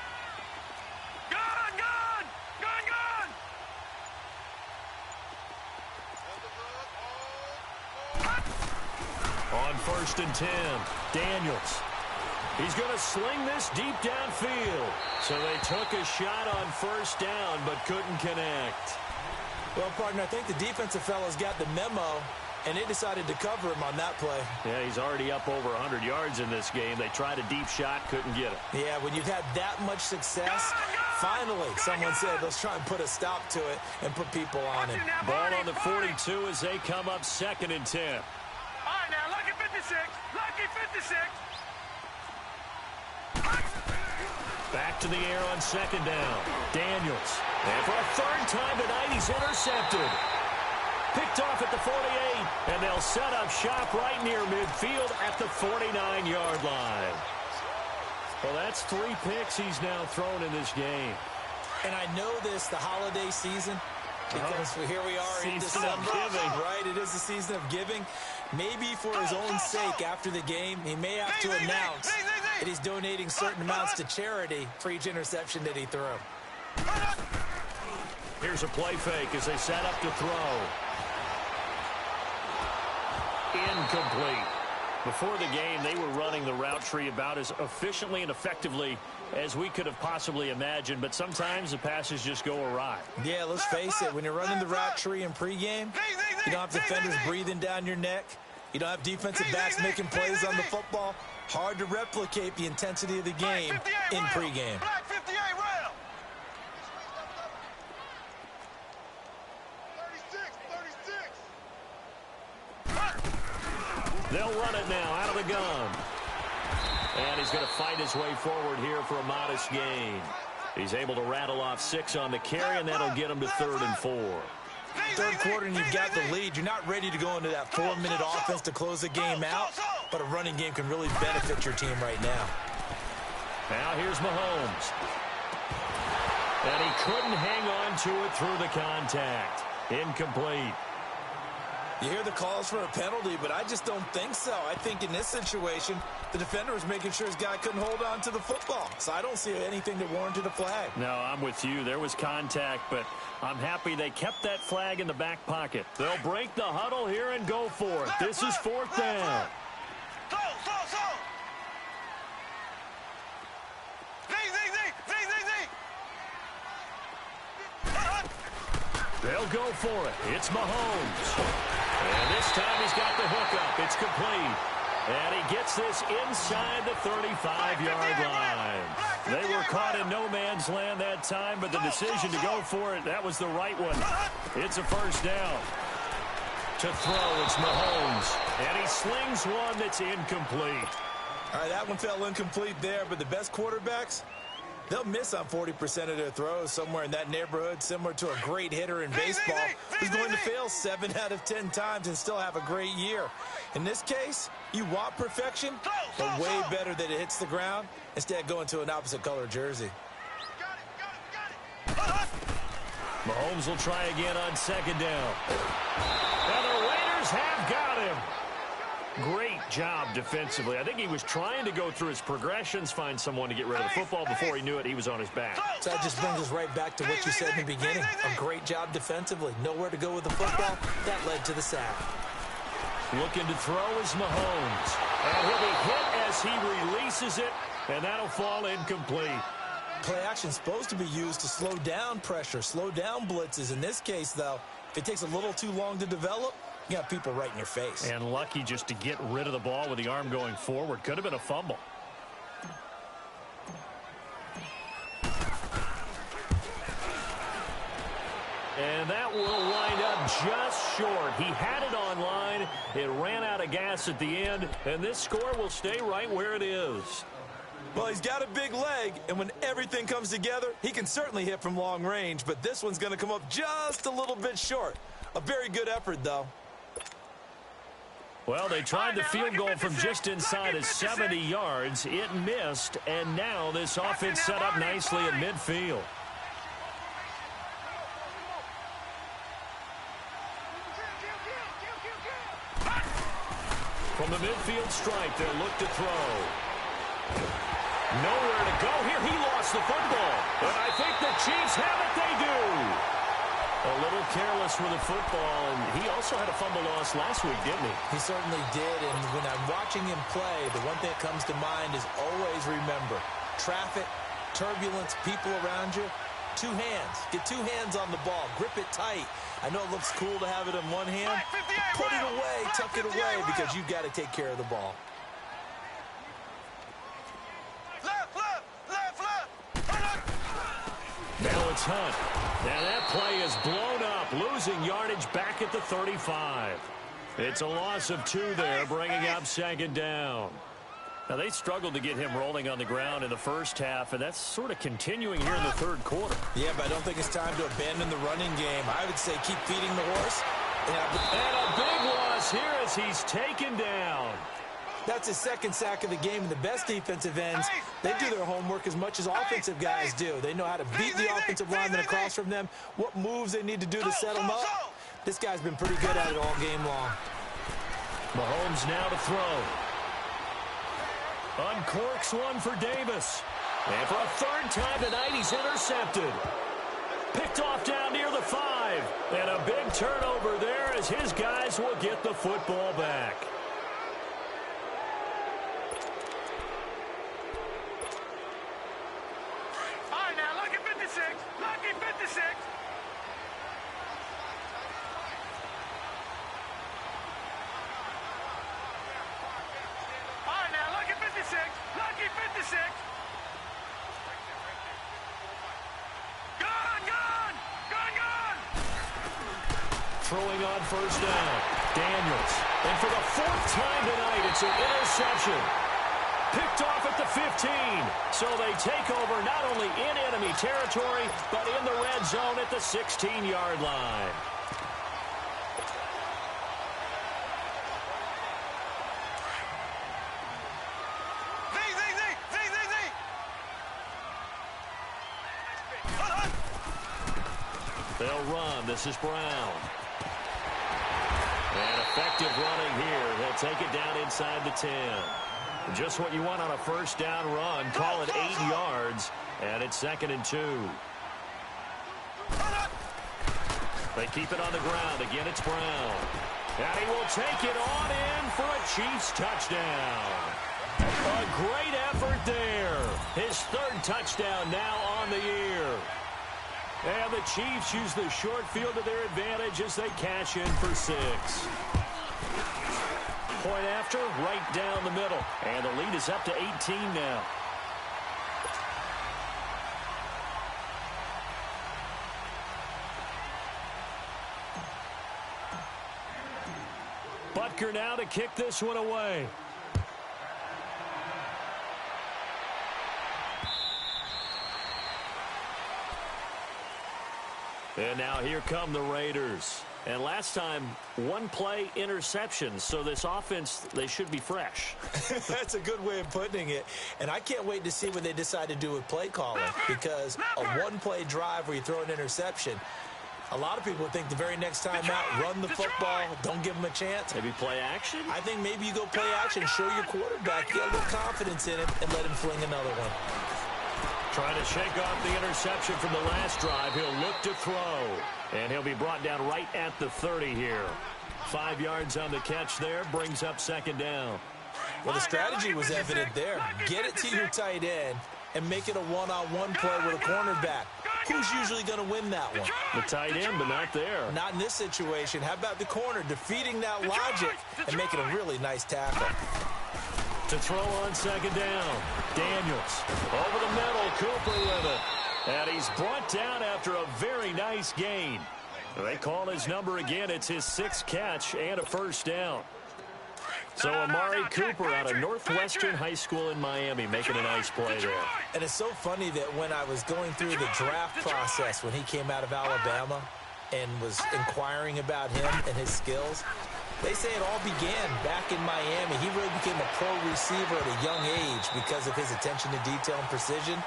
Gone, gone! Gone, gone! On 1st and 10, Daniels. He's going to sling this deep downfield. So they took a shot on 1st down, but couldn't connect. Well, partner, I think the defensive fellas got the memo, and they decided to cover him on that play. Yeah, he's already up over 100 yards in this game. They tried a deep shot, couldn't get it. Yeah, when you've had that much success, finally someone said, let's try and put a stop to it and put people on him. Ball on the 42 as they come up 2nd and 10. All right, now, lucky 56. Lucky 56. Back to the air on 2nd down. Daniels. And for a 3rd time tonight, he's intercepted. Picked off at the 48, and they'll set up shop right near midfield at the 49-yard line. Well, that's 3 picks he's now thrown in this game. And I know this, the holiday season, because here we are in Season December. of giving. Right, it is the season of giving. Maybe for his own sake after the game, he may have to announce that he's donating certain amounts to charity for each interception that he threw. Here's a play fake as they set up to throw. Incomplete. Before the game, they were running the route tree about as efficiently and effectively as we could have possibly imagined, but sometimes the passes just go awry. Yeah, let's face it, when you're running the route tree in pregame, you don't have defenders breathing down your neck. You don't have defensive backs making plays on the football. Hard to replicate the intensity of the game in pregame. Black 58 rail. 36. They'll run it now out of the gun. And he's going to fight his way forward here for a modest gain. He's able to rattle off 6 on the carry, and that'll get him to 3rd and 4. 3rd quarter and you've got the lead. You're not ready to go into that 4-minute offense to close the game out, but a running game can really benefit your team right now. Now here's Mahomes. And he couldn't hang on to it through the contact. Incomplete. You hear the calls for a penalty, but I just don't think so. I think in this situation, the defender was making sure his guy couldn't hold on to the football. So I don't see anything that warranted a flag. No, I'm with you. There was contact, but I'm happy they kept that flag in the back pocket. They'll break the huddle here and go for it. This is 4th down. They'll go for it. It's Mahomes. And this time he's got the hookup. It's complete. And he gets this inside the 35-yard line. They were caught in no man's land that time, but the decision to go for it, that was the right one. It's a 1st down. To throw, it's Mahomes. And he slings one that's incomplete. All right, that one fell incomplete there, but the best quarterbacks, they'll miss on 40% of their throws, somewhere in that neighborhood, similar to a great hitter in baseball who's going to fail 7 out of 10 times and still have a great year. In this case, you want perfection, but way better that it hits the ground instead of going to an opposite color jersey. Mahomes will try again on 2nd down. And the Raiders have got him. Great job defensively. I think he was trying to go through his progressions, find someone to get rid of the football. Before he knew it, he was on his back. So that just brings us right back to what you said in the beginning. A great job defensively. Nowhere to go with the football. That led to the sack. Looking to throw is Mahomes. And he'll be hit as he releases it, and that'll fall incomplete. Play action supposed to be used to slow down pressure, slow down blitzes. In this case, though, if it takes a little too long to develop, you got people right in your face. And lucky just to get rid of the ball with the arm going forward. Could have been a fumble. And that will wind up just short. He had it on line. It ran out of gas at the end, and this score will stay right where it is. Well, he's got a big leg, and when everything comes together, he can certainly hit from long range, but this one's going to come up just a little bit short. A very good effort, though. Well, they tried the field goal from just inside of 70 yards. It missed, and now this offense set up nicely at midfield. From the midfield stripe, they'll look to throw. Nowhere to go here. He lost the football. And I think the Chiefs have it. They do. A little careless with the football, and he also had a fumble loss last week, didn't he? He certainly did, and when I'm watching him play, the one thing that comes to mind is always remember, traffic, turbulence, people around you, two hands. Get two hands on the ball. Grip it tight. I know it looks cool to have it in one hand. Put it away, tuck it away, because you've got to take care of the ball. Now it's Hunt. Now that play is blown up, losing yardage back at the 35. It's a loss of 2 there, bringing up second down. Now, they struggled to get him rolling on the ground in the first half, and that's sort of continuing here in the third quarter. Yeah, but I don't think it's time to abandon the running game. I would say keep feeding the horse. And a big loss here as he's taken down. That's his second sack of the game, and the best defensive ends, they do their homework as much as offensive guys do. They know how to beat the offensive lineman across from them, what moves they need to do to set them up. This guy's been pretty good at it all game long. Mahomes now to throw. Uncorks one for Davis. And for a third time tonight, he's intercepted. Picked off down near the 5. And a big turnover there as his guys will get the football back. Throwing on first down. Daniels. And for the 4th time tonight, it's an interception. Picked off at the 15. So they take over not only in enemy territory, but in the red zone at the 16-yard line. They'll run. This is Brown. And effective running here. He'll take it down inside the 10. Just what you want on a first down run. Call it 8 yards. And it's 2nd and 2. They keep it on the ground. Again, it's Brown. And he will take it on in for a Chiefs touchdown. A great effort there. His 3rd touchdown now on the year. And the Chiefs use the short field to their advantage as they cash in for 6. Point after, right down the middle. And the lead is up to 18 now. Butker now to kick this one away. And now here come the Raiders. And last time, 1 play interception. So this offense, they should be fresh. That's a good way of putting it. And I can't wait to see what they decide to do with play calling. Because a 1-play drive where you throw an interception, a lot of people think the very next time out, run the football, don't give them a chance. Maybe play action? I think maybe you go play action, show your quarterback, you got a little confidence in him, and let him fling another one. Trying to shake off the interception from the last drive. He'll look to throw. And he'll be brought down right at the 30 here. 5 yards on the catch there. Brings up 2nd down. Well, the strategy was evident there. Get it to your tight end and make it a one-on-one play with a cornerback. Who's usually going to win that one? The tight end, but not there. Not in this situation. How about the corner defeating that logic and making a really nice tackle? To throw on 2nd down. Daniels over the middle. Cooper with it. And he's brought down after a very nice gain. They call his number again. It's his 6th catch and a first down. So Amari Cooper out of Northwestern High School in Miami making a nice play there. And it's so funny that when I was going through the draft process when he came out of Alabama and was inquiring about him and his skills, they say it all began back in Miami. He really became a pro receiver at a young age because of his attention to detail and precision.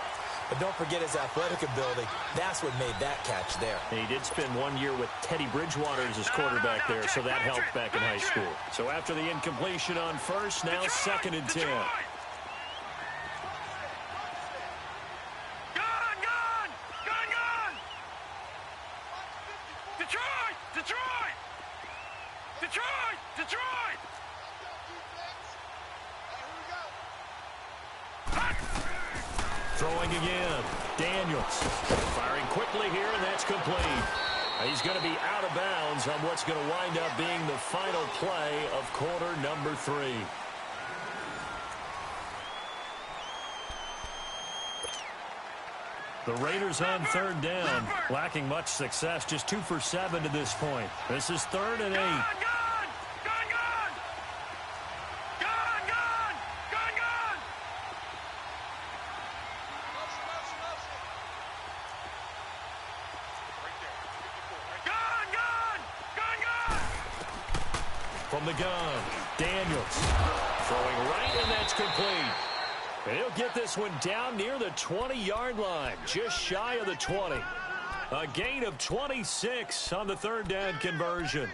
But don't forget his athletic ability. That's what made that catch there. And he did spend 1 year with Teddy Bridgewater as his quarterback there, so that helped back in high school. So after the incompletion on first, now 2nd and 10. Detroit! Throwing again. Daniels firing quickly here, and that's complete. He's going to be out of bounds on what's going to wind up being the final play of quarter number 3. The Raiders on 3rd down, lacking much success, just 2 for 7 to this point. This is 3rd and 8. From the gun, Daniels throwing right, and that's complete. And he'll get this one down near the 20-yard line, just shy of the 20. A gain of 26 on the 3rd down conversion.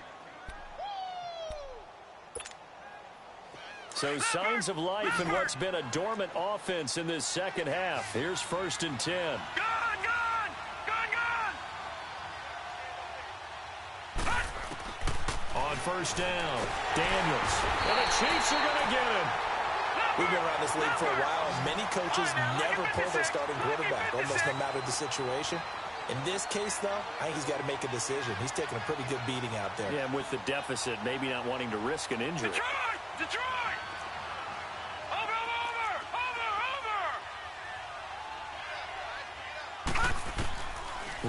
So signs of life in what's been a dormant offense in this second half. Here's 1st and 10. On 1st down, Daniels. And the Chiefs are going to get him. We've been around this league for a while, and many coaches never pull their starting quarterback, almost no matter the situation. In this case, though, I think he's got to make a decision. He's taking a pretty good beating out there. Yeah, and with the deficit, maybe not wanting to risk an injury. Detroit! Over!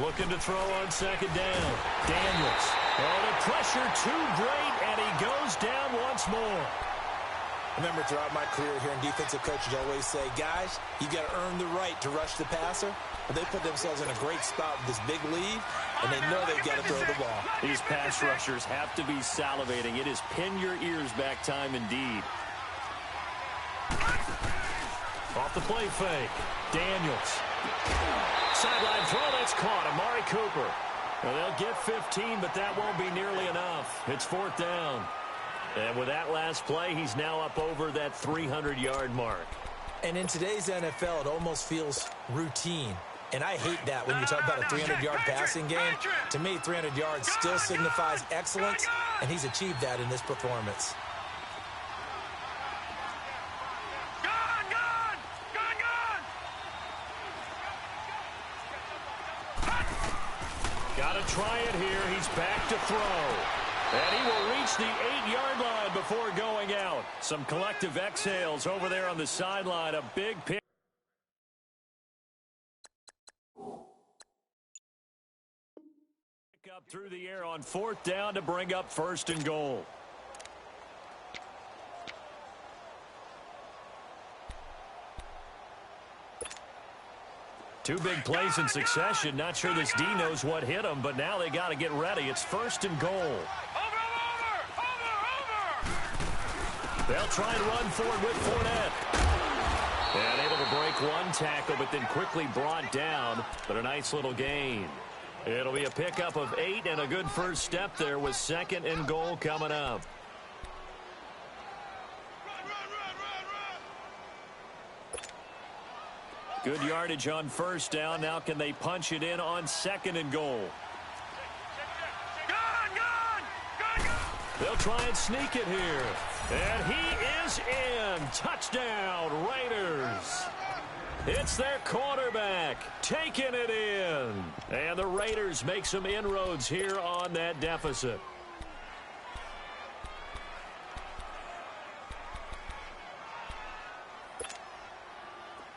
Looking to throw on 2nd down. Daniels. Oh, the pressure too great, and he goes down once more. Remember, throughout my career here in defensive coaches always say, guys, you got to earn the right to rush the passer. But they put themselves in a great spot with this big lead, and they know they've got to throw the ball. These pass rushers have to be salivating. It is pin your ears back time indeed. Off the play fake. Daniels. Sideline throw, that's caught. Amari Cooper. Well, they'll get 15, but that won't be nearly enough. It's 4th down. And with that last play, he's now up over that 300-yard mark. And in today's NFL, it almost feels routine. And I hate that when you talk about a 300-yard passing game. To me, 300 yards still signifies excellence, and he's achieved that in this performance. Got to try it here. He's back to throw. And he will reach the 8-yard line before going out. Some collective exhales over there on the sideline. A big pick. Up through the air on 4th down to bring up 1st and goal. Two big plays in succession. Not sure this D knows what hit him, but now they got to get ready. It's 1st and goal. Over! They'll try and run forward with Fournette. And able to break one tackle, but then quickly brought down. But a nice little gain. It'll be a pickup of 8 and a good first step there with 2nd and goal coming up. Good yardage on 1st down. Now can they punch it in on 2nd and goal? They'll try and sneak it here. And he is in. Touchdown, Raiders. It's their quarterback taking it in. And the Raiders make some inroads here on that deficit.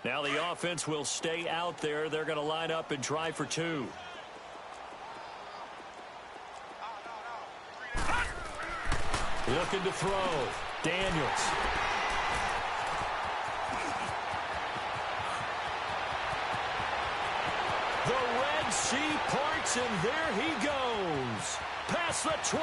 Now the offense will stay out there. They're going to line up and try for 2. Looking to throw. Daniels. The Red Sea parts, and there he goes. Past the 20.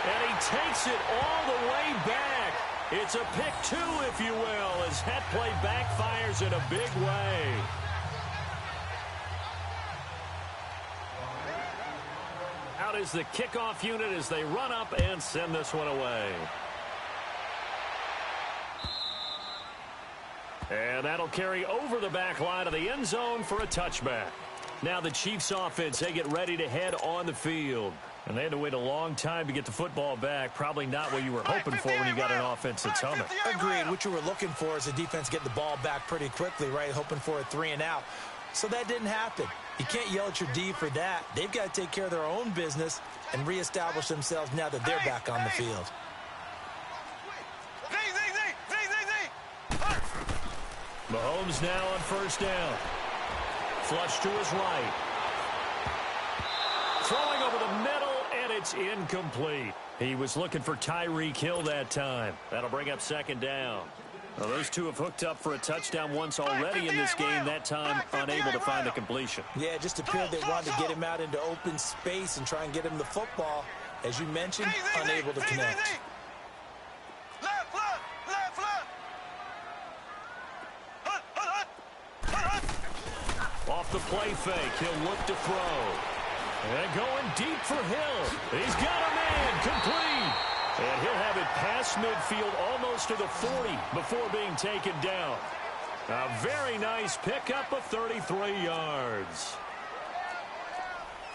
And he takes it all the way back. It's a pick two, if you will, as that play backfires in a big way. Out is the kickoff unit as they run up and send this one away. And that'll carry over the back line of the end zone for a touchback. Now the Chiefs offense, they get ready to head on the field. And they had to wait a long time to get the football back. Probably not what you were hoping for when you got an offense that's humming. Agreed. What you were looking for is the defense get the ball back pretty quickly, right? Hoping for a 3 and out. So that didn't happen. You can't yell at your D for that. They've got to take care of their own business and reestablish themselves now that they're back on the field. Mahomes now on first down. Flush to his right. Throwing over the middle, and it's incomplete. He was looking for Tyreek Hill that time. That'll bring up second down. Well, those two have hooked up for a touchdown once already in this game, that time unable to find the completion. Yeah, it just appeared they wanted to get him out into open space and try and get him the football. As you mentioned, unable to connect. Off the play fake, he'll look to throw. And going deep for Hill. He's got a man, complete. And he'll have it past midfield almost to the 40 before being taken down. A very nice pickup of 33 yards.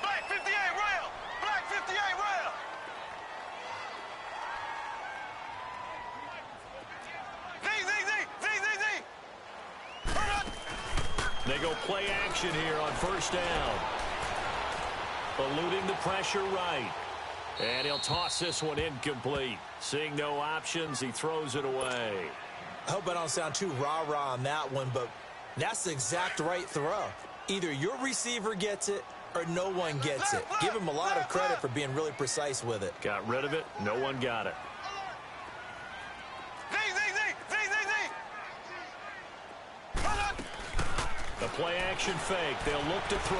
Black 58 rail! Black 58 rail! They go play action here on first down. Eluding the pressure right. And he'll toss this one incomplete. Seeing no options, he throws it away. I hope I don't sound too rah-rah on that one, but that's the exact right throw. Either your receiver gets it or no one gets it. Give him a lot of credit for being really precise with it. Got rid of it. No one got it. The play action fake. They'll look to throw.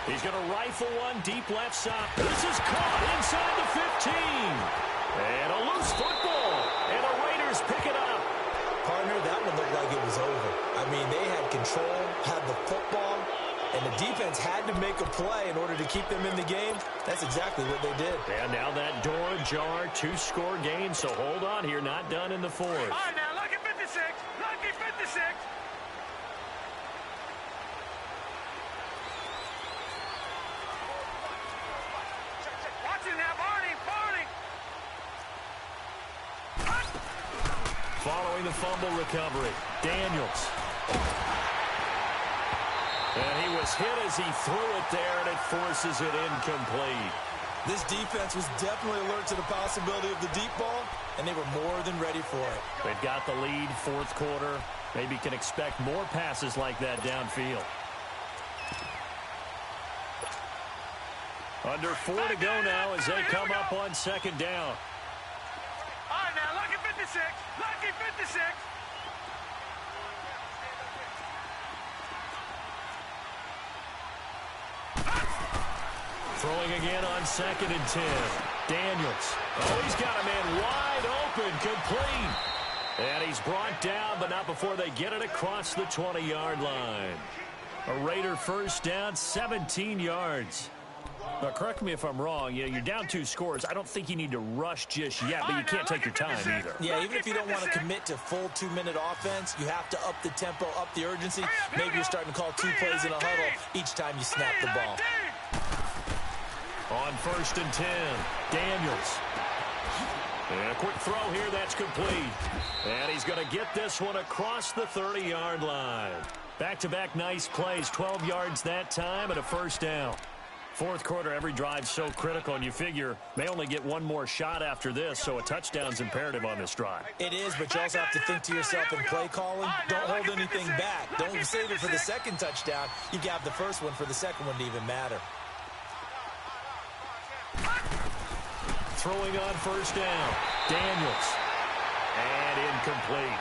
He's going to rifle one deep left side. This is caught inside the 15. And a loose football. And the Raiders pick it up. Partner, that one looked like it was over. I mean, they had control, had the football, and the defense had to make a play in order to keep them in the game. That's exactly what they did. And now that door ajar, 2-score game. So hold on here, not done in the fourth. All right, now, lucky 56. Lucky 56. Following the fumble recovery, Daniels. And he was hit as he threw it there, and it forces it incomplete. This defense was definitely alert to the possibility of the deep ball, and they were more than ready for it. They've got the lead, fourth quarter. Maybe can expect more passes like that downfield. Under 4 to go now as they come up on second down. All right, now, lucky 56. Lucky 56. Throwing again on 2nd and 10. Daniels. Oh, he's got a man wide open, complete. And he's brought down, but not before they get it across the 20-yard line. A Raider first down, 17 yards. Now, correct me if I'm wrong. You know, you're down 2 scores. I don't think you need to rush just yet, but you can't take your time either. Yeah, even if you don't want to commit to full 2-minute offense, you have to up the tempo, up the urgency. Maybe you're starting to call 2 plays in a huddle each time you snap the ball. On 1st and 10, Daniels. And a quick throw here, that's complete. And he's going to get this one across the 30-yard line. Back-to-back nice plays, 12 yards that time and a first down. Fourth quarter, every drive so critical, and you figure may only get one more shot after this, so a touchdown's imperative on this drive. It is, but you also have to think to yourself in play calling, don't hold anything back. Don't save it for the second touchdown. You got the first one for the second one to even matter. Throwing on first down. Daniels. And incomplete.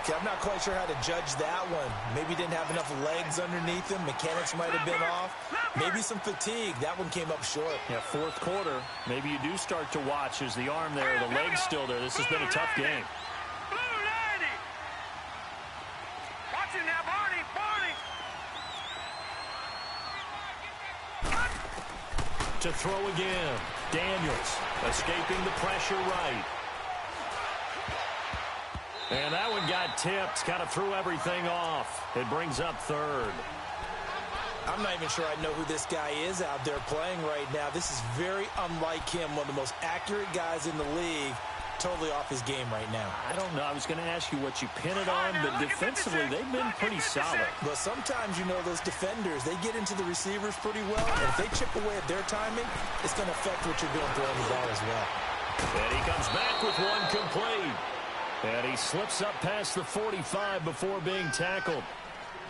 Okay, I'm not quite sure how to judge that one. Maybe didn't have enough legs underneath him. Mechanics might have been off. Maybe some fatigue. That one came up short. Yeah, fourth quarter. Maybe you do start to watch as the arm there, the leg's still there. This has been a tough game. Blue 90. Watch it now, Barney. To throw again. Daniels escaping the pressure right. And that one got tipped. Kind of threw everything off. It brings up third. I'm not even sure I know who this guy is out there playing right now. This is very unlike him, one of the most accurate guys in the league. Totally off his game right now. I don't know. I was going to ask you what you pin it on, but defensively, they've been pretty solid. But sometimes, you know, those defenders, they get into the receivers pretty well. And if they chip away at their timing, it's going to affect what you're doing throwing the ball as well. And he comes back with one complete. And he slips up past the 45 before being tackled.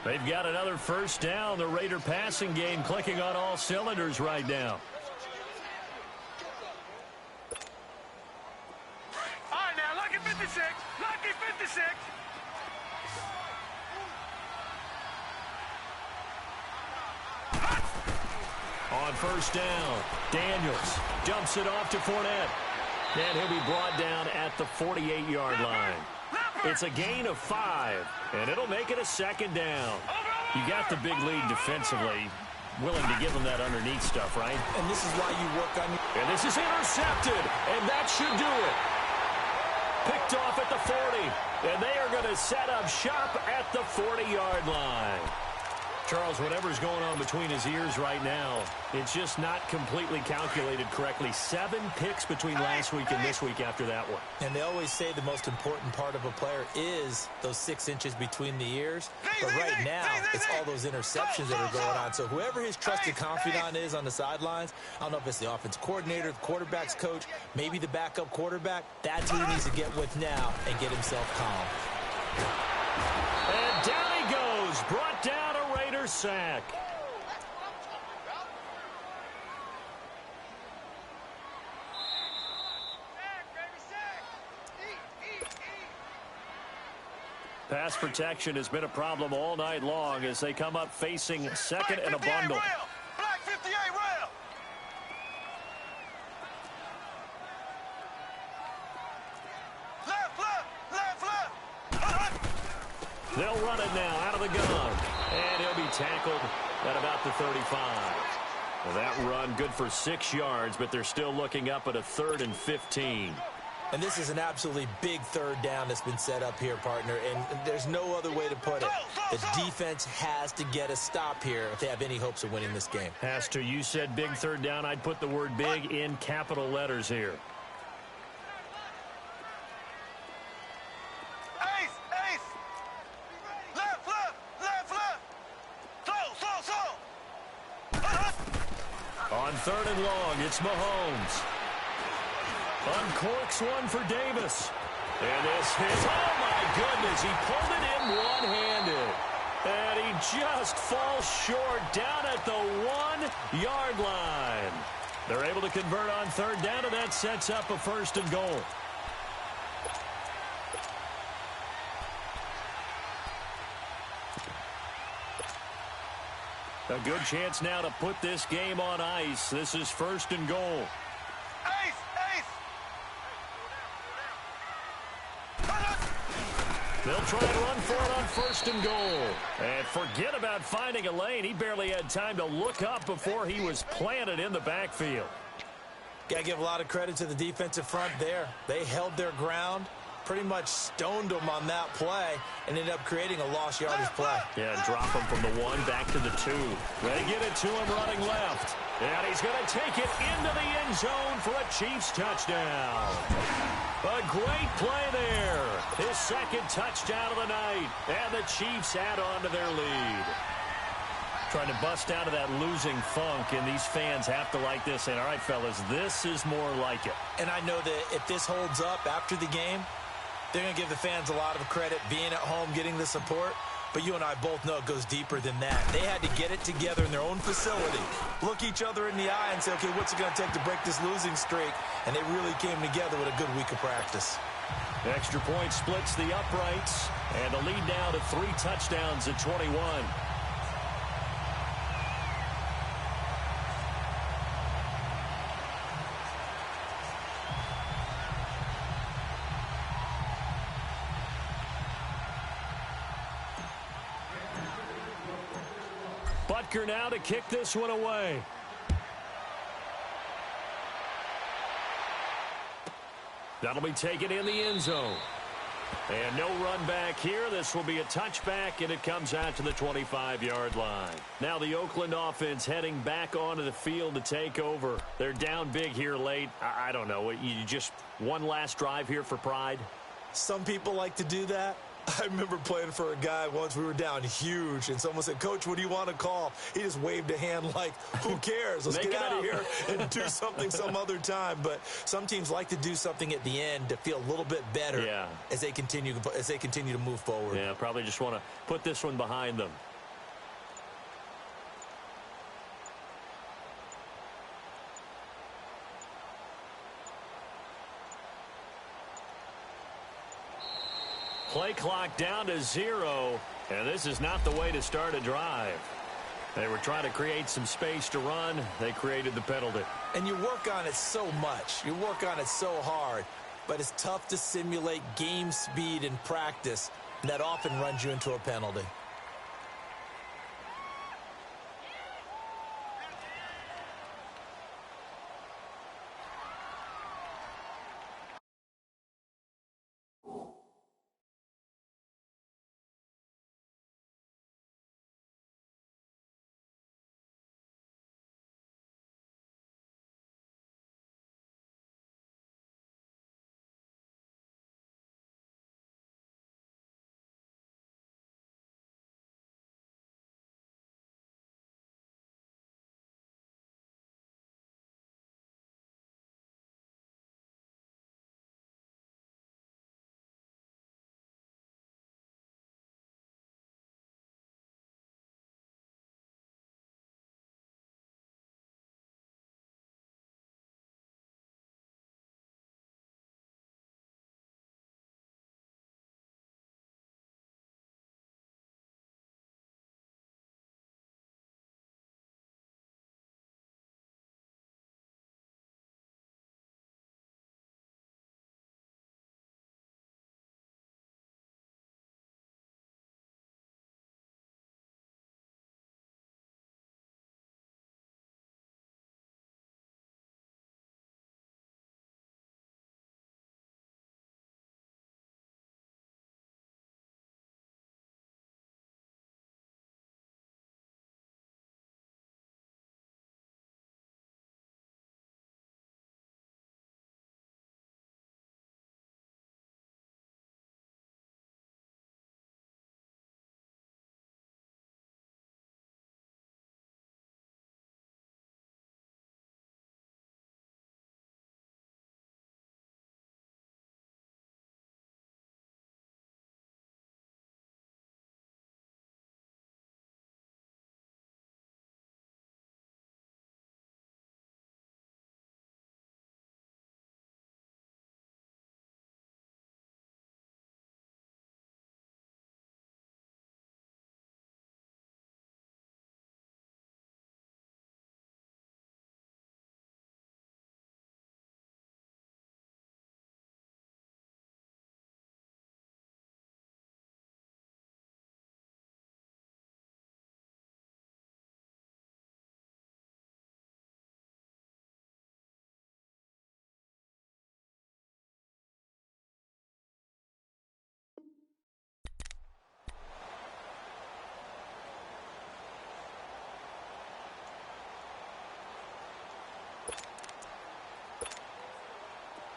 They've got another first down. The Raider passing game clicking on all cylinders right now. All right, now, lucky 56. Lucky 56. On first down, Daniels dumps it off to Fournette. And he'll be brought down at the 48-yard line. It's a gain of 5, and it'll make it a second down. You got the big lead defensively. Willing to give them that underneath stuff, right? And this is why you work on... And this is intercepted, and that should do it. Picked off at the 40, and they are going to set up shop at the 40-yard line. Charles, whatever's going on between his ears right now, it's just not completely calculated correctly. 7 picks between last week and this week after that one. And they always say the most important part of a player is those 6 inches between the ears. But right now, it's all those interceptions that are going on. So whoever his trusted confidant is on the sidelines, I don't know if it's the offense coordinator, the quarterback's coach, maybe the backup quarterback, that's who he needs to get with now and get himself calm. And down he goes, brought down a Raider sack. Pass protection has been a problem all night long as they come up facing second and a bundle. Black 58 rail. Left. They'll run it now out of the gun. And he'll be tackled at about the 35. Well, that run good for 6 yards, but they're still looking up at a 3rd and 15. And this is an absolutely big third down that's been set up here, partner. And there's no other way to put it. The defense has to get a stop here if they have any hopes of winning this game. Has to. You said big third down. I'd put the word big in capital letters here. Ace. Left. Throw. On 3rd and long, it's Mahomes. Uncorks one for Davis. And this hits. Oh, my goodness. He pulled it in one-handed. And he just falls short down at the 1-yard line. They're able to convert on 3rd down, and that sets up a 1st and goal. A good chance now to put this game on ice. This is 1st and goal. Ace. They'll try and run for it on 1st and goal. And forget about finding a lane. He barely had time to look up before he was planted in the backfield. Got to give a lot of credit to the defensive front there. They held their ground, pretty much stoned them on that play, and ended up creating a lost yardage play. Yeah, drop him from the 1 back to the 2. They get it to him running left. And he's going to take it into the end zone for a Chiefs touchdown. A great play there. His 2nd touchdown of the night. And the Chiefs add on to their lead. Trying to bust out of that losing funk, and these fans have to like this. And all right, fellas, this is more like it. And I know that if this holds up after the game, they're going to give the fans a lot of credit being at home, getting the support. But you and I both know it goes deeper than that. They had to get it together in their own facility, look each other in the eye and say, okay, what's it going to take to break this losing streak? And they really came together with a good week of practice. The extra point splits the uprights, and the lead now to 3 touchdowns at 21. Butker now to kick this one away. That'll be taken in the end zone. And no run back here. This will be a touchback, and it comes out to the 25-yard line. Now the Oakland offense heading back onto the field to take over. They're down big here late. I don't know. You just one last drive here for pride? Some people like to do that. I remember playing for a guy once. We were down huge, and someone said, Coach, what do you want to call? He just waved a hand like, who cares? Let's get out of here and do something some other time. But some teams like to do something at the end to feel a little bit better as they continue to move forward. Yeah, probably just want to put this one behind them. Play clock down to 0, and this is not the way to start a drive. They were trying to create some space to run. They created the penalty. And you work on it so much. You work on it so hard, but it's tough to simulate game speed in practice, and that often runs you into a penalty.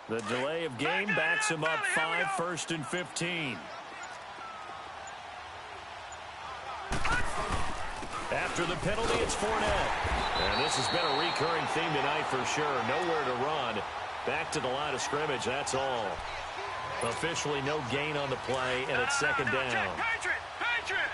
The delay of game backs him up 5, 1st and 15. After the penalty, it's Fournette. And this has been a recurring theme tonight for sure. Nowhere to run. Back to the line of scrimmage, that's all. Officially no gain on the play, and it's second down. Patriot!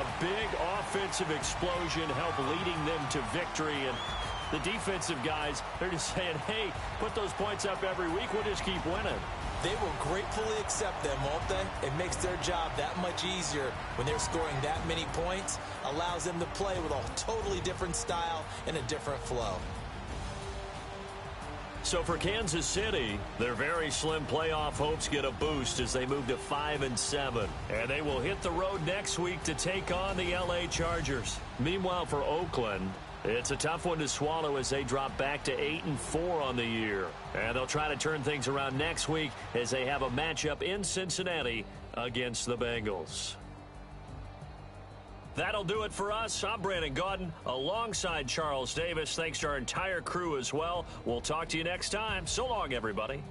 A big offensive explosion helped leading them to victory. And the defensive guys, they're just saying, hey, put those points up every week. We'll just keep winning. They will gratefully accept them, won't they? It makes their job that much easier when they're scoring that many points. Allows them to play with a totally different style and a different flow. So for Kansas City, their very slim playoff hopes get a boost as they move to 5-7. And they will hit the road next week to take on the LA Chargers. Meanwhile, for Oakland, it's a tough one to swallow as they drop back to 8-4 on the year. And they'll try to turn things around next week as they have a matchup in Cincinnati against the Bengals. That'll do it for us. I'm Brandon Gaudin alongside Charles Davis. Thanks to our entire crew as well. We'll talk to you next time. So long, everybody.